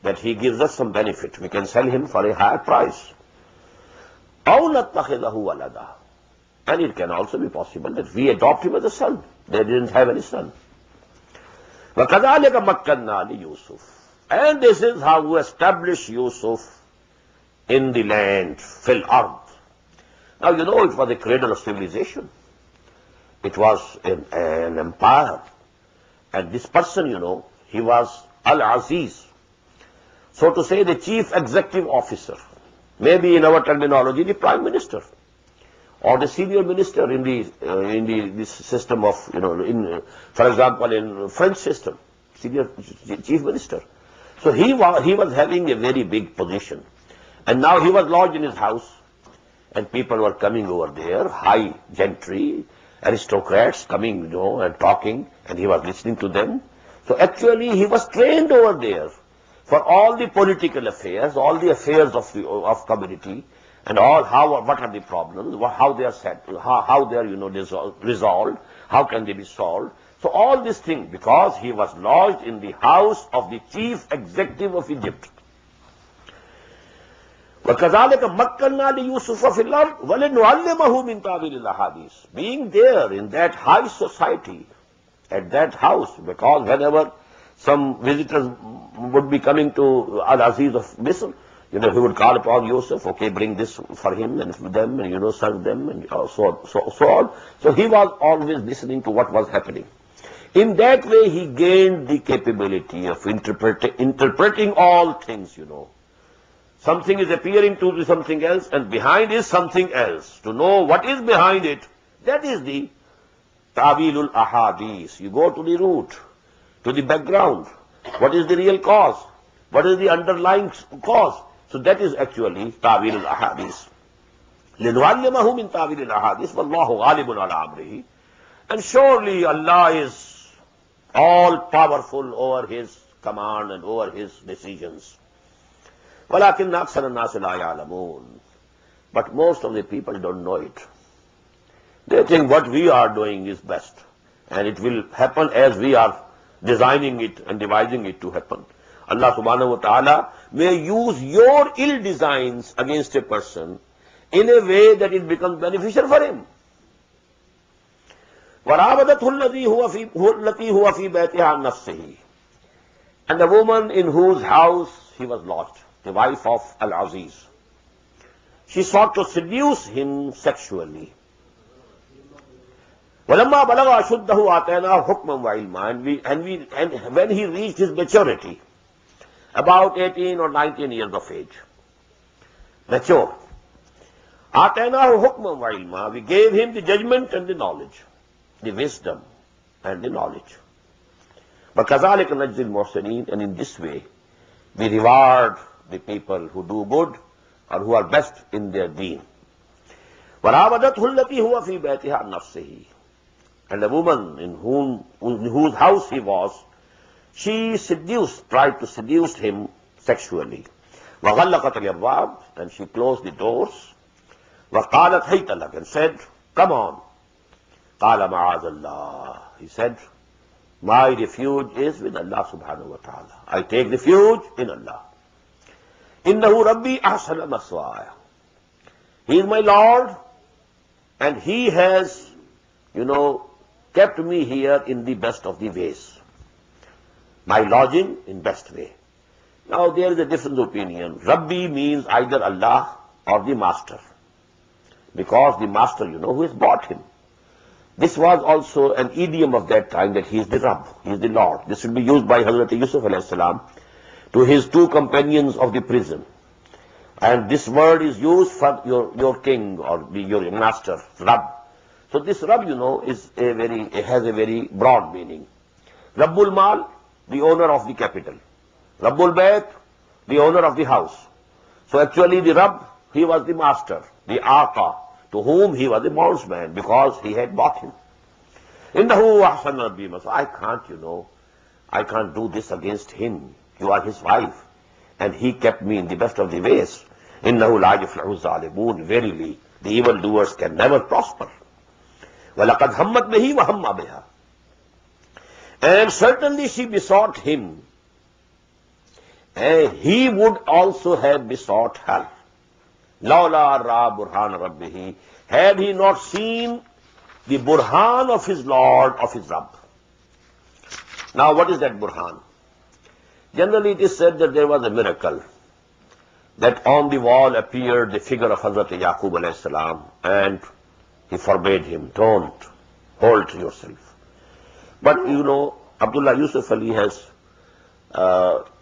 that he gives us some benefit. We can sell him for a higher price. أَوْ نَتَّخِذَهُ وَلَدًا. And it can also be possible that we adopt him as a son. They didn't have any son. وَكَذَلِكَ مَكَّنَّا لِيُوسُفَ. And this is how we establish Yusuf in the land, fil ard. Now, it was a cradle of civilization. It was an empire. And this person, he was Al-Aziz. So to say, the chief executive officer. Maybe in our terminology, the prime minister. Or the senior minister in this system of, for example, in French system, senior chief minister. So he was having a very big position. And now he was lodged in his house, and people were coming over there, high gentry, aristocrats coming, and talking, and he was listening to them. So actually he was trained over there for all the political affairs, all the affairs of community, and what are the problems, how they are set, how they are, resolved, how can they be solved. So all these things, because he was lodged in the house of the chief executive of Egypt. وَكَذَلِكَ مَكَّنَّا لِيُوسُفَ فِي الْأَرْضِ وَلِنُعَلِّمَهُ مِنْ تَأْوِيلِ الْأَحَادِيثِ. Being there in that high society, at that house, because whenever some visitors would be coming to Al-Aziz of Misr, he would call upon Yusuf, okay, bring this for him and for them, and serve them, and so on. So he was always listening to what was happening. In that way, he gained the capability of interpreting all things, Something is appearing to be something else, and behind is something else. To know what is behind it, that is the Ta'wilul Ahadith. You go to the root, to the background. What is the real cause? What is the underlying cause? So that is actually Ta'wilul Ahadith. لِنُعَلِّمَهُ مِنْ تَأْوِيلِ الْأَحَادِيثِ وَاللَّهُ غَالِبٌ عَلَىٰ أَمْرِهِ. And surely Allah is all powerful over His command and over His decisions. وَلَكِنَّ أَكْثَرَ النَّاسِ لَا يَعْلَمُونَ. But most of the people don't know it. They think what we are doing is best, and it will happen as we are designing it and devising it to happen. Allah subhanahu wa ta'ala may use your ill designs against a person in a way that it becomes beneficial for him. وَرَابَدَتْهُ الَّتِي هُوَ فِي بَيْتِهَا عَنْ نَفْسِهِ. And the woman in whose house he was lodged, the wife of Al-Aziz, she sought to seduce him sexually. وَلَمَّا بَلَغَ أَشُدَّهُ آتَيْنَاهُ حُكْمًا وَعِلْمًا, and when he reached his maturity, about 18 or 19 years of age, mature, آتَيْنَاهُ حُكْمًا وَعِلْمًا, we gave him the judgment and the knowledge, the wisdom and the knowledge. وَكَذَلِكَ نَجْزِي الْمُحْسِنِينَ, and in this way we reward the people who do good or who are best in their deen. وَرَاوَدَتْهُ الَّتِي هُوَ فِي بَيْتِهَا عَنْ نَفْسِهِ, and a woman in whose house he was, she tried to seduce him sexually. وَغَلَّقَتْ الْأَبْوَابَ, and she closed the doors. وَقَالَتْ هَيْتَ لَكَ, and said, come on. قَالَ مَعَاذَ اللَّهِ, he said, my refuge is with Allah subhanahu wa ta'ala. I take refuge in Allah. إِنَّهُ رَبِّي أَحْسَنَ مَثْوَايَ, he is my Lord, and he has, kept me here in the best of the ways. My lodging in best way. Now there is a different opinion. Rabbi means either Allah or the master, because the master, who has bought him. This was also an idiom of that time, that he is the Rabb, he is the Lord. This will be used by Hazrat Yusuf alayhi salam to his two companions of the prison. And this word is used for your king or your master, Rabb. So this Rabb, has a very broad meaning. Rabbul Mal, the owner of the capital. Rabbul Bayt, the owner of the house. So actually the Rabb, he was the master, the Aqa, to whom he was a bondsman, because he had bought him. Innahu ahsan rabbi, so I can't do this against him. You are his wife, and he kept me in the best of the ways. Innahu la yuflihu zalimun, verily the evildoers can never prosper. وَلَقَدْ هَمَّتْ بِهِ وَهَمَّ بِهَا, and certainly she besought him, and he would also have besought her. لَوْلَا رَا بُرْهَانَ رَبِّهِ, had he not seen the burhan of his Lord, of his Rabb. Now what is that burhan? Generally it is said that there was a miracle, that on the wall appeared the figure of Hazrat Yaqub alayhi salam, and he forbade him, don't hold to yourself. But Abdullah Yusuf Ali has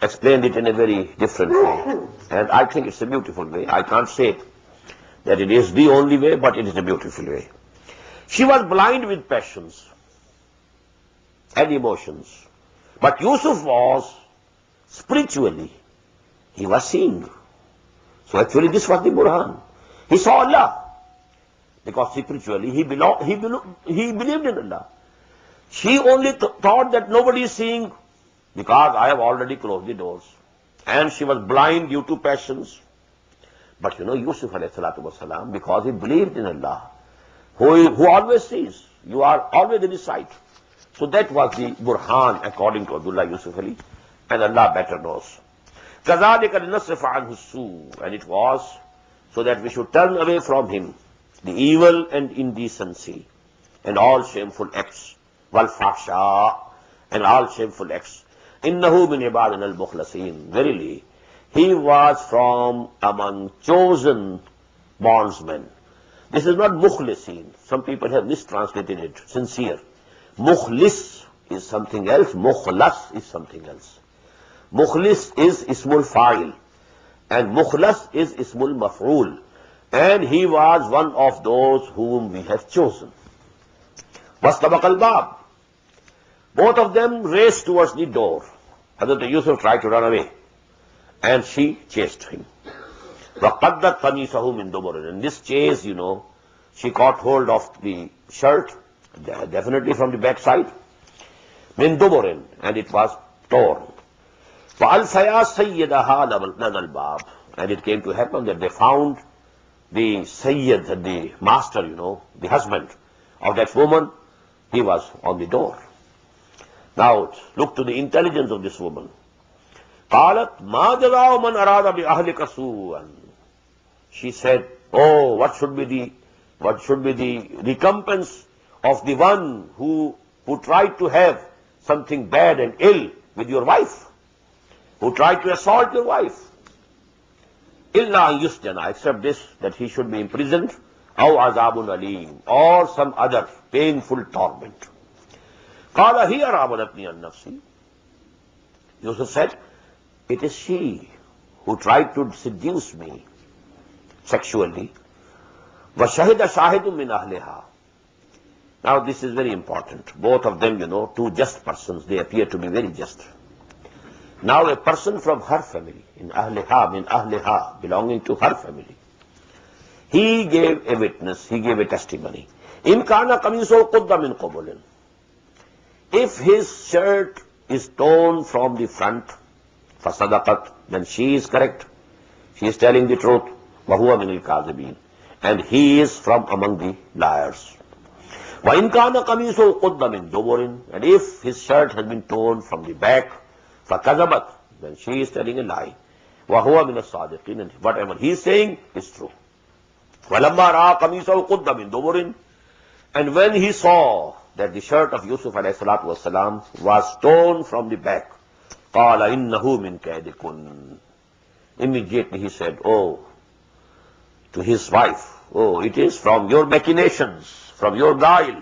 explained it in a very different way, and I think it's a beautiful way. I can't say that it is the only way, but it is a beautiful way. She was blind with passions and emotions, but Yusuf was spiritually, he was seeing. So actually this was the burhan. He saw Allah, because spiritually he believed in Allah. She only thought that nobody is seeing, because I have already closed the doors. And she was blind due to passions. But Yusuf alayhi salatu wasalam, because he believed in Allah, who always sees, you are always in his sight. So that was the burhan according to Abdullah Yusuf Ali, and Allah better knows. كَذَلِكَ لِنَصْرِفَ عَنْهُ السُّوءَ, and it was so that we should turn away from him the evil and indecency and all shameful acts, وَالْفَحْشَاء, and all shameful acts. إِنَّهُ مِنْ عِبَادِنَا الْمُخْلَصِينَ, verily he was from among chosen bondsmen. This is not mukhlisin. Some people have mistranslated it, sincere. Mukhlis is something else, mukhlas is something else. Mukhlis is ismul fa'il, and mukhlas is ismul maf'ul, and he was one of those whom we have chosen. وَاسْتَبَقَ الْبَابِ, both of them raced towards the door. Hazrat Yusuf tried to run away, and she chased him. وَقَدَّتْ قَمِيصَهُ مِنْ دُبُرٍ, in this chase, she caught hold of the shirt, definitely from the backside, مِنْ دُبُرٍ, and it was torn. فَأَلْفَيَا سَيِّدَهَا لَدَى الْبَابِ, and it came to happen that they found the Sayyid, the master, the husband of that woman, he was on the door. Now look to the intelligence of this woman. قَالَتْ مَا جَزَاءُ مَنْ أَرَادَ بِأَهْلِكَ سُوءًا, she said, oh, what should be the recompense of the one who tried to have something bad and ill with your wife, who tried to assault your wife? إِلَّا أَنْ يُسْجَنَ, except this, that he should be imprisoned, أَوْ أو عذاب أليم, or some other painful torment. قال هي راودتني عن نفسي. Yusuf said, it is she who tried to seduce me sexually. وَشَهِدَ شَاهِدٌ مِّنْ أَهْلِهَا. Now this is very important. Both of them, two just persons, they appear to be very just. Now a person from her family, in Ahliha, belonging to her family, he gave a witness, he gave a testimony. إِنْ كَانَ قَمِيصُهُ قُدَّ مِنْ قُبُلٍ. If his shirt is torn from the front, فَصَدَقَتْ, then she is correct. She is telling the truth. وَهُوَ مِنَ الْكَاذِبِينَ. And he is from among the liars. وَإِنْ كَانَ قَمِيصُهُ قُدَّ مِنْ دُبُرٍ. And if his shirt has been torn from the back, فَكَذَبَتْ, then she is telling a lie. وَهُوَ مِنَ الصَّادِقِينَ. And whatever he is saying is true. وَلَمَّا رَأَى قَمِيصَهُ قُدَّ مِنْ دُبُرٍ. And when he saw that the shirt of Yusuf ﷺ was torn from the back, قَالَ إِنَّهُ مِنْ كَيْدِكُنْ. Immediately he said, oh, to his wife, oh, it is from your machinations, from your guile.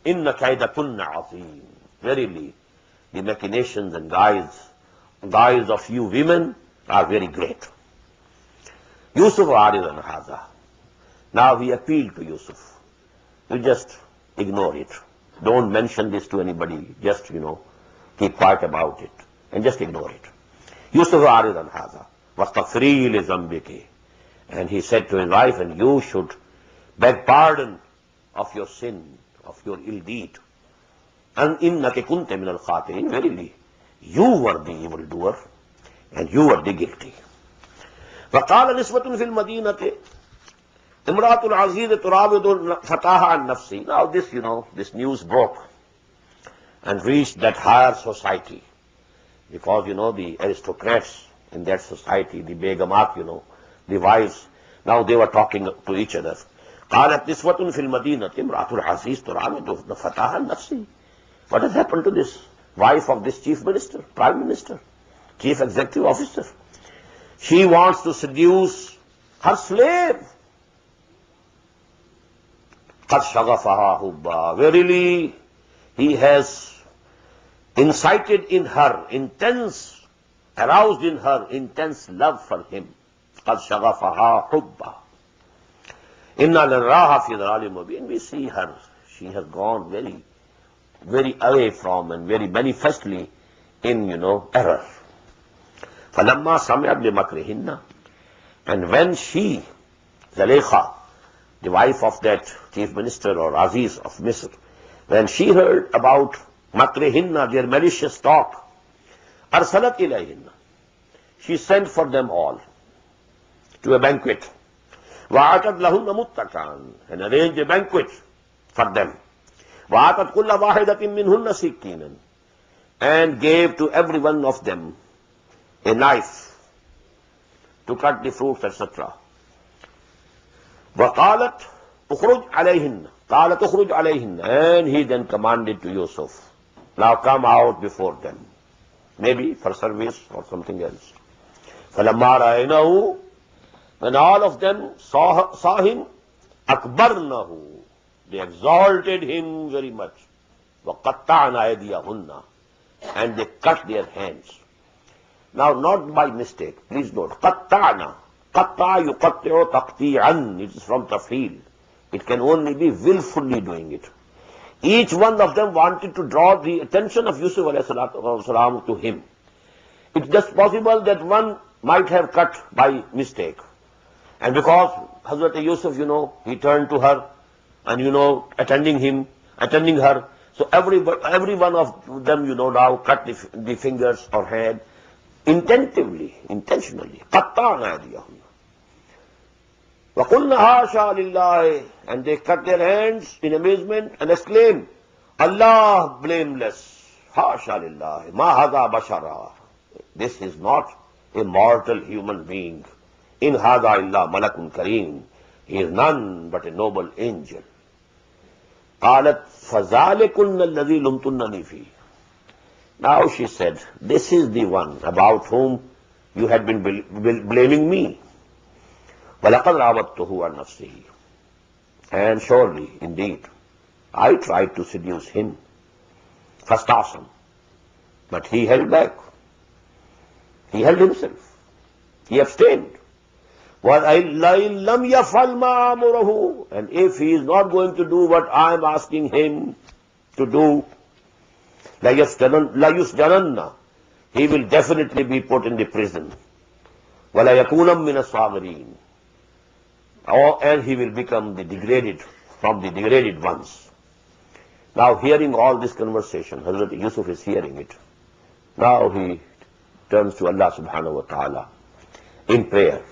إِنَّ كَيْدَكُنَّ عَظِيمٌ. Verily, the machinations and guiles of you women are very great. Yusuf aridan haza. Now he appealed to Yusuf. You just ignore it. Don't mention this to anybody. Just, keep quiet about it. And just ignore it. Yusuf aridan haza. وَاسْتَغْفِرِي لِذَنْبِكِ. And he said to his wife, and you should beg pardon of your sin, of your ill deed. And إِنَّكَ كُنْتَ مِنَ الْخَاطِئِينَ. Verily, you were the evildoer, and you were the guilty. وَقَالَ نِسْوَةٌ فِي الْمَدِينَةِ امْرَأَةُ الْعَزِيزِ تُرَاوِدُ فَتَاهَا عَنْ نَفْسِهِ. Now this, this news broke and reached that higher society. Because, the aristocrats in that society, the begamat, the wives, now they were talking to each other. قَالَتْ نِسْوَةٌ فِي الْمَدِينَةِ امْرَأَةُ الْعَزِيزِ تُرَاوِدُ فَتَاهَا عَنْ نَفْسِهِ. What has happened to this wife of this chief minister, prime minister, chief executive officer? She wants to seduce her slave. قَدْ شَغَفَهَا حُبًّا. Verily, he has incited in her aroused in her intense love for him. قَدْ شَغَفَهَا حُبًّا. إِنَّا لَنَرَاهَا فِي ضَلَالٍ مُبِينٍ. We see her. She has gone very, very away from and very manifestly in, error. فَلَمَّا سَمِعَتْ بِمَكْرِهِنَّ. And when she, Zulaykha, the wife of that chief minister or Aziz of Misr, when she heard about makrihinna, their malicious talk, arsalat ilayhinna, she sent for them all to a banquet. وَعَتَتْ لَهُنَّ مُتَّكَانٍ. And arranged a banquet for them. وَعَتَتْ كُلَّ وَاحِدَةٍ مِّنْهُنَّ سِكِّينًا. And gave to every one of them a knife to cut the fruits, etc. وَقَالَتْ أُخْرُجْ عَلَيْهِنَّ. قَالَتْ أُخْرُجْ عَلَيْهِنَّ. And he then commanded to Yusuf, now come out before them. Maybe for service or something else. فَلَمَّا رَأَيْنَهُ. When all of them saw him, أَكْبَرْنَهُ. They exalted him very much. وَقَطَّعْنَا أَيْدِيَهُنَّ. And they cut their hands. Now, not by mistake. Please note. قَطَّعْنَا. قَطَّعَ يُقَطِّعُ تَقْطِيعًا. It is from tafeel. It can only be willfully doing it. Each one of them wanted to draw the attention of Yusuf ﷺ to him. It's just possible that one might have cut by mistake. And because Hazrat Yusuf, he turned to her and, attending her. So every one of them, now cut the fingers or hand intentionally. قَطَّعْنَا أَيْدِيَهُنَّ. وَقُلْنَا حَاشَا لِلَّهِ. And they cut their hands in amazement and exclaimed, Allah blameless. حَاشَا لِلَّهِ مَا هَذَا بَشَرًا. This is not a mortal human being. In هَذَا إِلَّا مَلَكٌ كَرِيمٌ. He is none but a noble angel. قَالَتْ فَذَلِكُنَّ الَّذِي لُمْتُنَّنِي فِيهِ. Now she said, this is the one about whom you had been blaming me. وَلَقَدْ رَاوَدتُّهُ عَنْ نَفْسِهِ. And surely, indeed, I tried to seduce him. Fastasam. But he held back. He held himself. He abstained. وَإِلَّا لَمْ يَفْعَلْ مَا أَمُرُهُ. And if he is not going to do what I am asking him to do, لَيُسْجَنَنَّ. He will definitely be put in the prison. وَلَا يَكُونًا مِنَ الصَّاغِرِينَ. And he will become the degraded, from the degraded ones. Now, hearing all this conversation, Hazrat Yusuf is hearing it. Now he turns to Allah subhanahu wa ta'ala in prayer.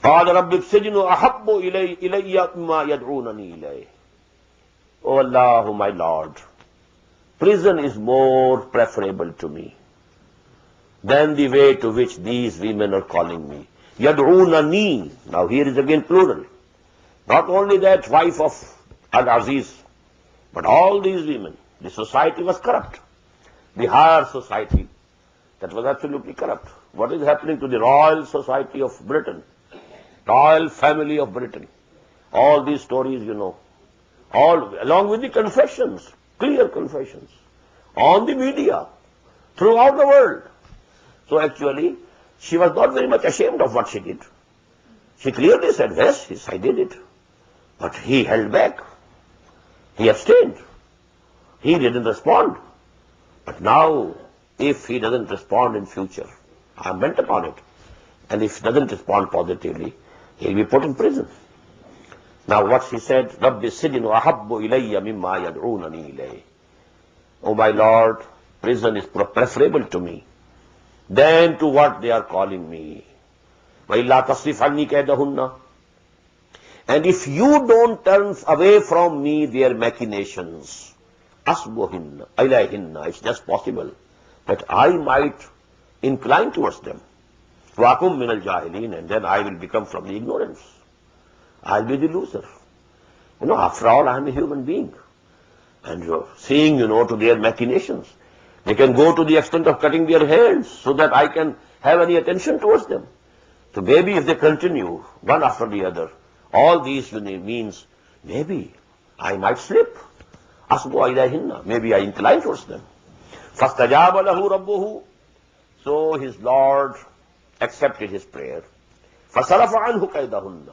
قَالَ رَبِّ السِّجْنُ أَحَبُّ إِلَيَّ مِمَّا يَدْعُونَنِي إِلَيْهِ. O Allah, my Lord, prison is more preferable to me than the way to which these women are calling me. يَدْعُونَنِي. Now here is again plural. Not only that wife of Al-Aziz, but all these women. The society was corrupt. The higher society, that was absolutely corrupt. What is happening to the royal society of Britain? Royal family of Britain. All these stories, you know. All, along with the confessions, clear confessions, on the media, throughout the world. So actually, she was not very much ashamed of what she did. She clearly said, yes, I did it. But he held back. He abstained. He didn't respond. But now, if he doesn't respond in future, I am bent upon it. And if he doesn't respond positively, he'll be put in prison. Now what she said, رَبِّ السِّجْنُ أَحَبُّ إِلَيَّ مِمَّا يَدْعُونَنِي إِلَيْهِ. Oh my Lord, prison is preferable to me than to what they are calling me. وَإِلَّا تَصْرِفْ عَنِّي كَيْدَهُنَّ. And if you don't turn away from me their machinations, أَصْبُهِنَّ إِلَيْهِنَّ, it's just possible that I might incline towards them. وَأَكُمْ مِنَ الْجَاهِلِينَ. And then I will become from the ignorance. I'll be the loser. You know, after all, I am a human being. And you're seeing, you know, to their machinations. They can go to the extent of cutting their hands so that I can have any attention towards them. So maybe if they continue, one after the other, all these means, maybe I might slip. أَصْبُ إِلَيْهِنَّ. Maybe I incline towards them. فَاسْتَجَابَ لَهُ رَبُّهُ. So his Lord accepted his prayer. فَصَرَفَ عَنْهُ كَيْدَهُنَّ.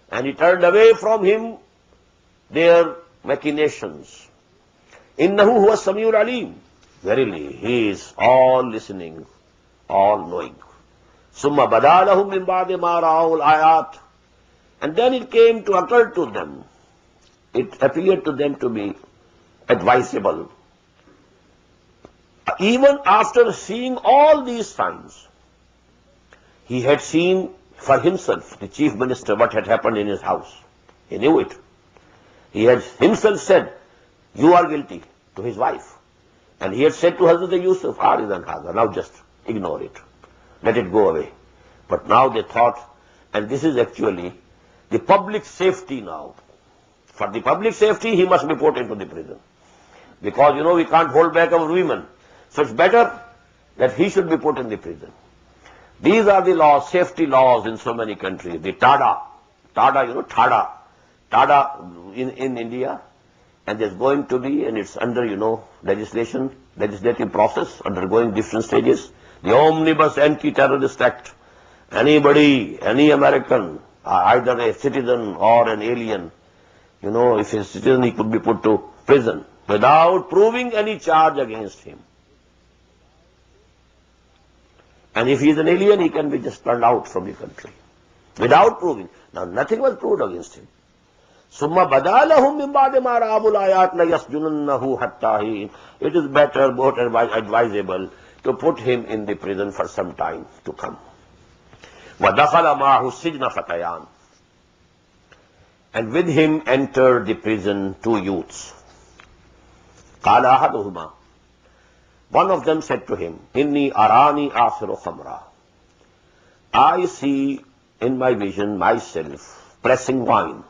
And he turned away from him their machinations. إِنَّهُ هُوَ السَّمِيعُ الْعَلِيمُ. Verily, he is all listening, all knowing. ثُمَّ بَدَا لَهُم مِّن بَعْدِ مَا رَأَوُا الْآيَاتِ. And then it came to occur to them. It appeared to them to be advisable. Even after seeing all these signs, he had seen for himself, the chief minister, what had happened in his house. He knew it. He had himself said, you are guilty, to his wife. And he had said to Hazrat Yusuf, Aridan Haza, now just ignore it. Let it go away. But now they thought, and this is actually the public safety now. For the public safety, he must be put into the prison. Because, you know, we can't hold back our women. So it's better that he should be put in the prison. These are the laws, safety laws in so many countries. The TADA, you know, TADA in India. And there's going to be, and it's under, you know, legislative process, undergoing different stages. The Omnibus Anti-Terrorist Act. Anybody, any American, either a citizen or an alien, you know, if he's a citizen, he could be put to prison without proving any charge against him. And if he is an alien, he can be just turned out from the country without proving. Now, nothing was proved against him. ثُمَّ بَدَا لَهُم مِّن بَعْدِ مَا رَأَوُا الْآيَاتِ لَيَسْجُنُنَّهُ حَتَّىٰ حِينٍ. It is better, more advisable, to put him in the prison for some time to come. وَدَخَلَ مَعَهُ السِّجْنَ فَتَيَانِ. And with him entered the prison two youths. قَالَ أَحَدُهُمَا. One of them said to him, إِنِّي أَرَانِي آخِرُ خَمْرًا. I see in my vision myself pressing wine.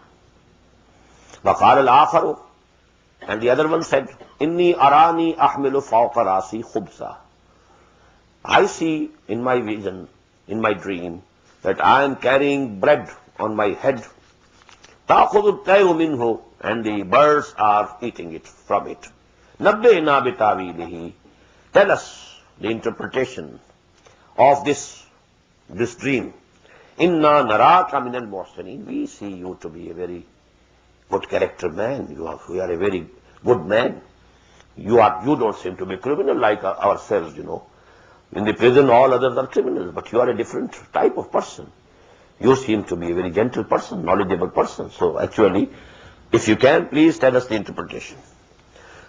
وَقَالَ الْآخَرُ. And the other one said, إِنِّي أَرَانِي أَحْمِلُ فَوْقَ رَاسِي خُبْزًا. I see in my vision, in my dream, that I am carrying bread on my head. تَأْخُذُ الطَّيْرُ مِنْهُ, and the birds are eating it from it. نَبِّئْنَا بِتَأْوِيلِهِ, tell us the interpretation of this dream. إِنَّا نَرَاكَ مِنَ الْمُحْسِنِينَ, we see you to be a very good character man. You are a very good man. You don't seem to be criminal like ourselves, you know. In the prison, all others are criminals, but you are a different type of person. You seem to be a very gentle person, knowledgeable person. So actually, if you can, please tell us the interpretation.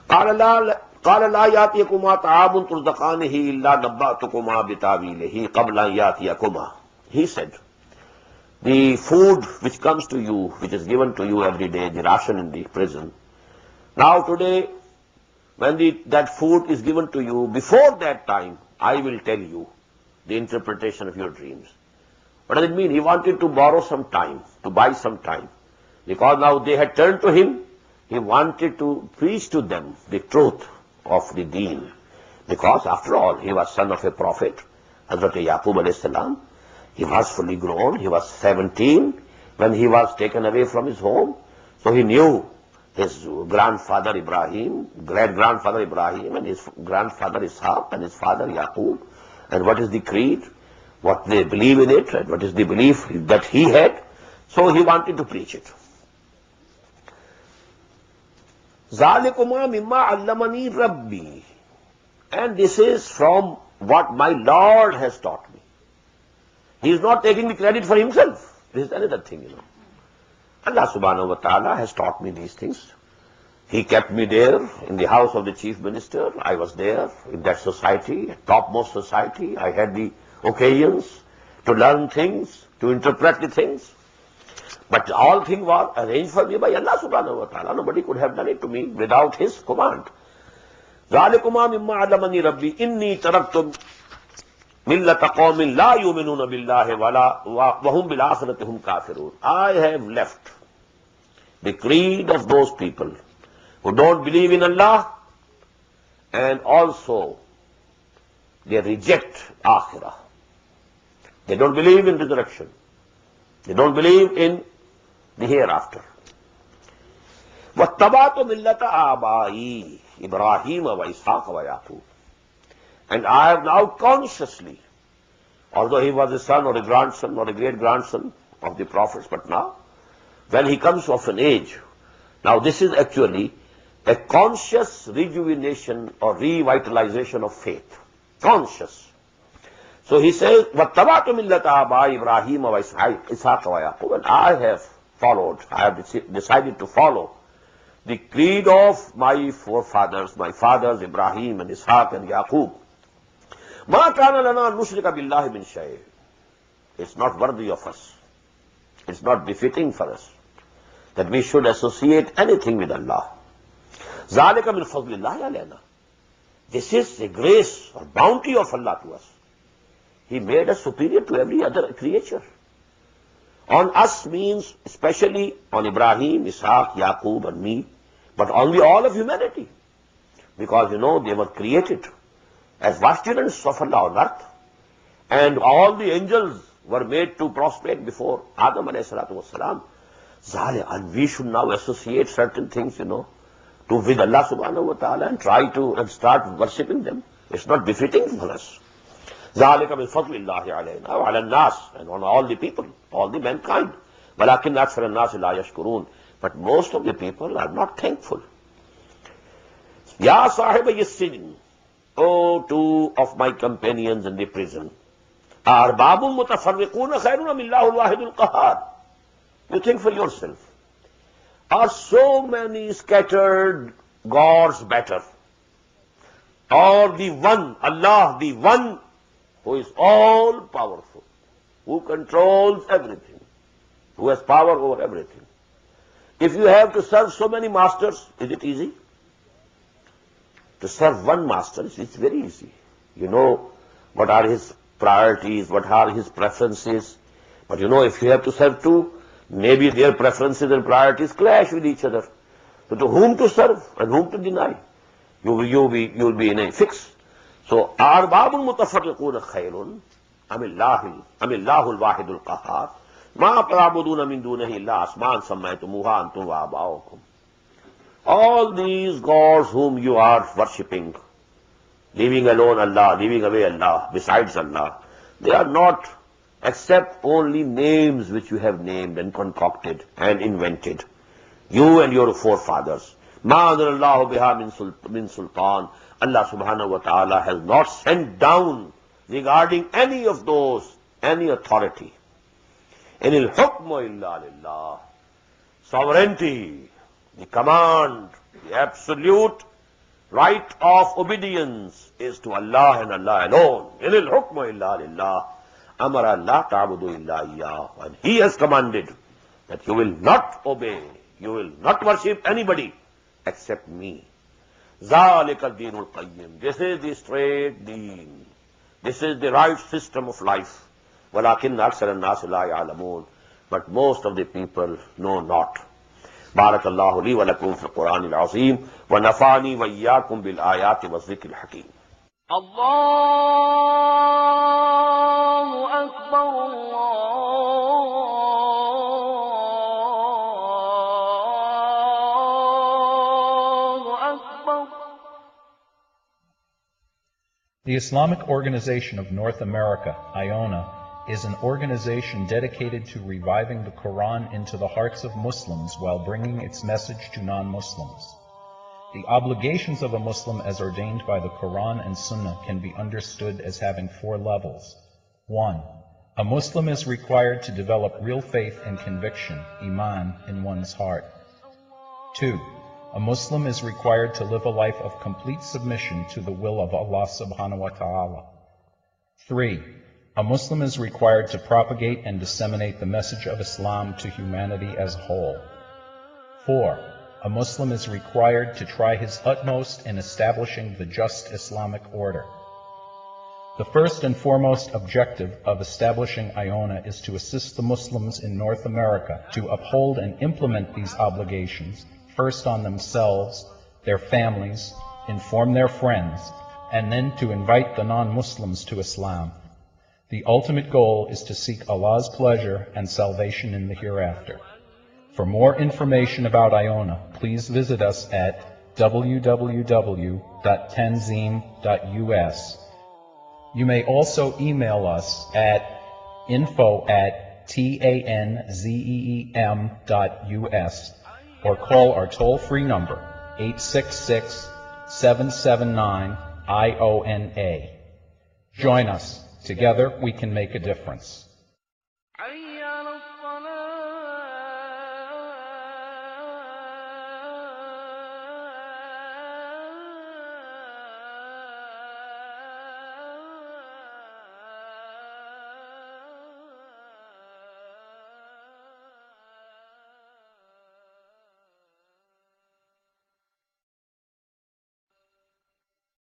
قَالَ لَا يَأْتِيكُمَا طَعَامٌ تُرْزَقَانِهِ إِلَّا نَبَّأْتُكُمَا بِتَأْوِيلِهِ قَبْلَ أَن يَأْتِيَكُمَا. He said, the food which comes to you, which is given to you every day, the ration in the prison, now today, when that food is given to you, before that time, I will tell you the interpretation of your dreams. What does it mean? He wanted to borrow some time, to buy some time. Because now they had turned to him, he wanted to preach to them the truth of the deen. Because after all, he was son of a prophet, Hazrat Yaqub alayhi salam. He was fully grown, he was 17 when he was taken away from his home. So he knew his grandfather Ibrahim, great-grandfather Ibrahim, and his grandfather Ishaq, and his father Yaqub, and what is the creed, what they believe in it, and what is the belief that he had. So he wanted to preach it. ذَلِكُمَا مِمَّا عَلَّمَنِي رَبِّي, and this is from what my Lord has taught me. He is not taking the credit for himself. This is another thing, you know. Allah subhanahu wa ta'ala has taught me these things. He kept me there in the house of the chief minister. I was there in that society, topmost society. I had the occasions to learn things, to interpret the things. But all things were arranged for me by Allah subhanahu wa ta'ala. Nobody could have done it to me without his command. ذَلِكُمَا مِمَّا عَلَّمَنِي رَبِّي إِنِّي تَرَكْتُ مِلَّةَ قَوْمٍ لَا يُؤْمِنُونَ بِاللَّهِ وَهُمْ بِالْآخِرَةِ هُمْ كَافِرُونَ. I have left the creed of those people who don't believe in Allah, and also they reject Akhirah. They don't believe in resurrection. They don't believe in the hereafter. وَاتَّبَعْتُ مِلَّةَ آبَائِي إِبْرَاهِيمَ وَإِسْحَاقَ وَيَعْقُوبَ. And I have now consciously, although he was a son or a grandson or a great-grandson of the prophets, but now, when he comes of an age, now this is actually a conscious rejuvenation or revitalization of faith. Conscious. So he says, وَاتَّبَعْتُ مِلَّةَ آبَائِي إِبْرَاهِيمَ وَإِسْحَاقَ وَيَعْقُوبَ. And I have followed, I have decided to follow the creed of my forefathers, my fathers Ibrahim and Ishaq and Yaqub. مَا كَانَ لَنَا نُشْرِكَ بِاللَّهِ مِنْ شَيْءٍ. It's not worthy of us. It's not befitting for us that we should associate anything with Allah. ذَلِكَ مِنْ فَضْلِ اللَّهِ عَلَيْنَا. This is a grace or bounty of Allah to us. He made us superior to every other creature. On us means especially on Ibrahim, Ishaq, Yaqub and me, but on the all of humanity. Because you know they were created as vicegerents of Allah on earth. And all the angels were made to prostrate before Adam alayhi salatu wasalam. And we should now associate certain things, you know, with Allah subhanahu wa ta'ala and try to start worshipping them. It's not befitting for us. ذَلِكَ مِنْ فَضْلِ اللَّهِ عَلَيْنَا وَعَلَى النَّاسِ, and on all the people, all the mankind. وَلَكِنْ أَكْثَرَ النَّاسِ لَا يَشْكُرُونَ. But most of the people are not thankful. يَا صَاحِبَيِ السِّجْنِ, O two of my companions in the prison. أَأَرْبَابٌ مُتَفَرِّقُونَ خَيْرٌ مِنَ اللَّهِ الْوَاحِدُ الْقَهَّارِ. You think for yourself. Are so many scattered gods better? Or the one, Allah, the one who is all powerful, who controls everything, who has power over everything. If you have to serve so many masters, is it easy? To serve one master, it's very easy. You know what are his priorities, what are his preferences. But you know, if you have to serve two, maybe their preferences and priorities clash with each other. So to whom to serve and whom to deny? You'll be in a fix. So, أَرْبَابٌ مُتَفَرِّقُونَ خَيْرٌ أَمِ اللَّهُ الْوَاحِدُ الْقَهَّارُ. Ma ta'buduna min dunihi illa asma'an sammaytumuha antum wa aba'ukum. All these gods whom you are worshipping, leaving alone Allah, leaving away Allah, besides Allah, they are not except only names which you have named and concocted and invented. You and your forefathers. Ma anzalallahu biha min sultan. Allah subhanahu wa ta'ala has not sent down regarding any of those any authority. Inil hukmu illa lillah. Sovereignty, the command, the absolute right of obedience is to Allah and Allah alone. Inil hukmu illa lillah. Amara la ta'budu illa iyyah. And He has commanded that you will not obey, you will not worship anybody except me. Zalika ad-deenul qayyim. This is the straight deen. This is the right system of life. وَلَكِنَّ أَكْثَرَ النَّاسِ لَا يَعْلَمُونَ. But most of the people know not. بارك الله لي ولكم في القرآن العظيم ونفعني وإياكم بالآيات والذكر الحكيم. الله أكبر الله أكبر. The Islamic Organization of North America, IONA, is an organization dedicated to reviving the Quran into the hearts of Muslims while bringing its message to non-Muslims. The obligations of a Muslim as ordained by the Quran and Sunnah can be understood as having 4 levels. 1. A Muslim is required to develop real faith and conviction, iman, in one's heart. 2. A Muslim is required to live a life of complete submission to the will of Allah subhanahu wa ta'ala. 3. A Muslim is required to propagate and disseminate the message of Islam to humanity as a whole. 4. A Muslim is required to try his utmost in establishing the just Islamic order. The first and foremost objective of establishing IONA is to assist the Muslims in North America to uphold and implement these obligations, first on themselves, their families, inform their friends, and then to invite the non-Muslims to Islam. The ultimate goal is to seek Allah's pleasure and salvation in the hereafter. For more information about IONA, please visit us at www.tanzeem.us. You may also email us at info@tanzeem.us or call our toll-free number 866-779-IONA. Join us. Together we can make a difference.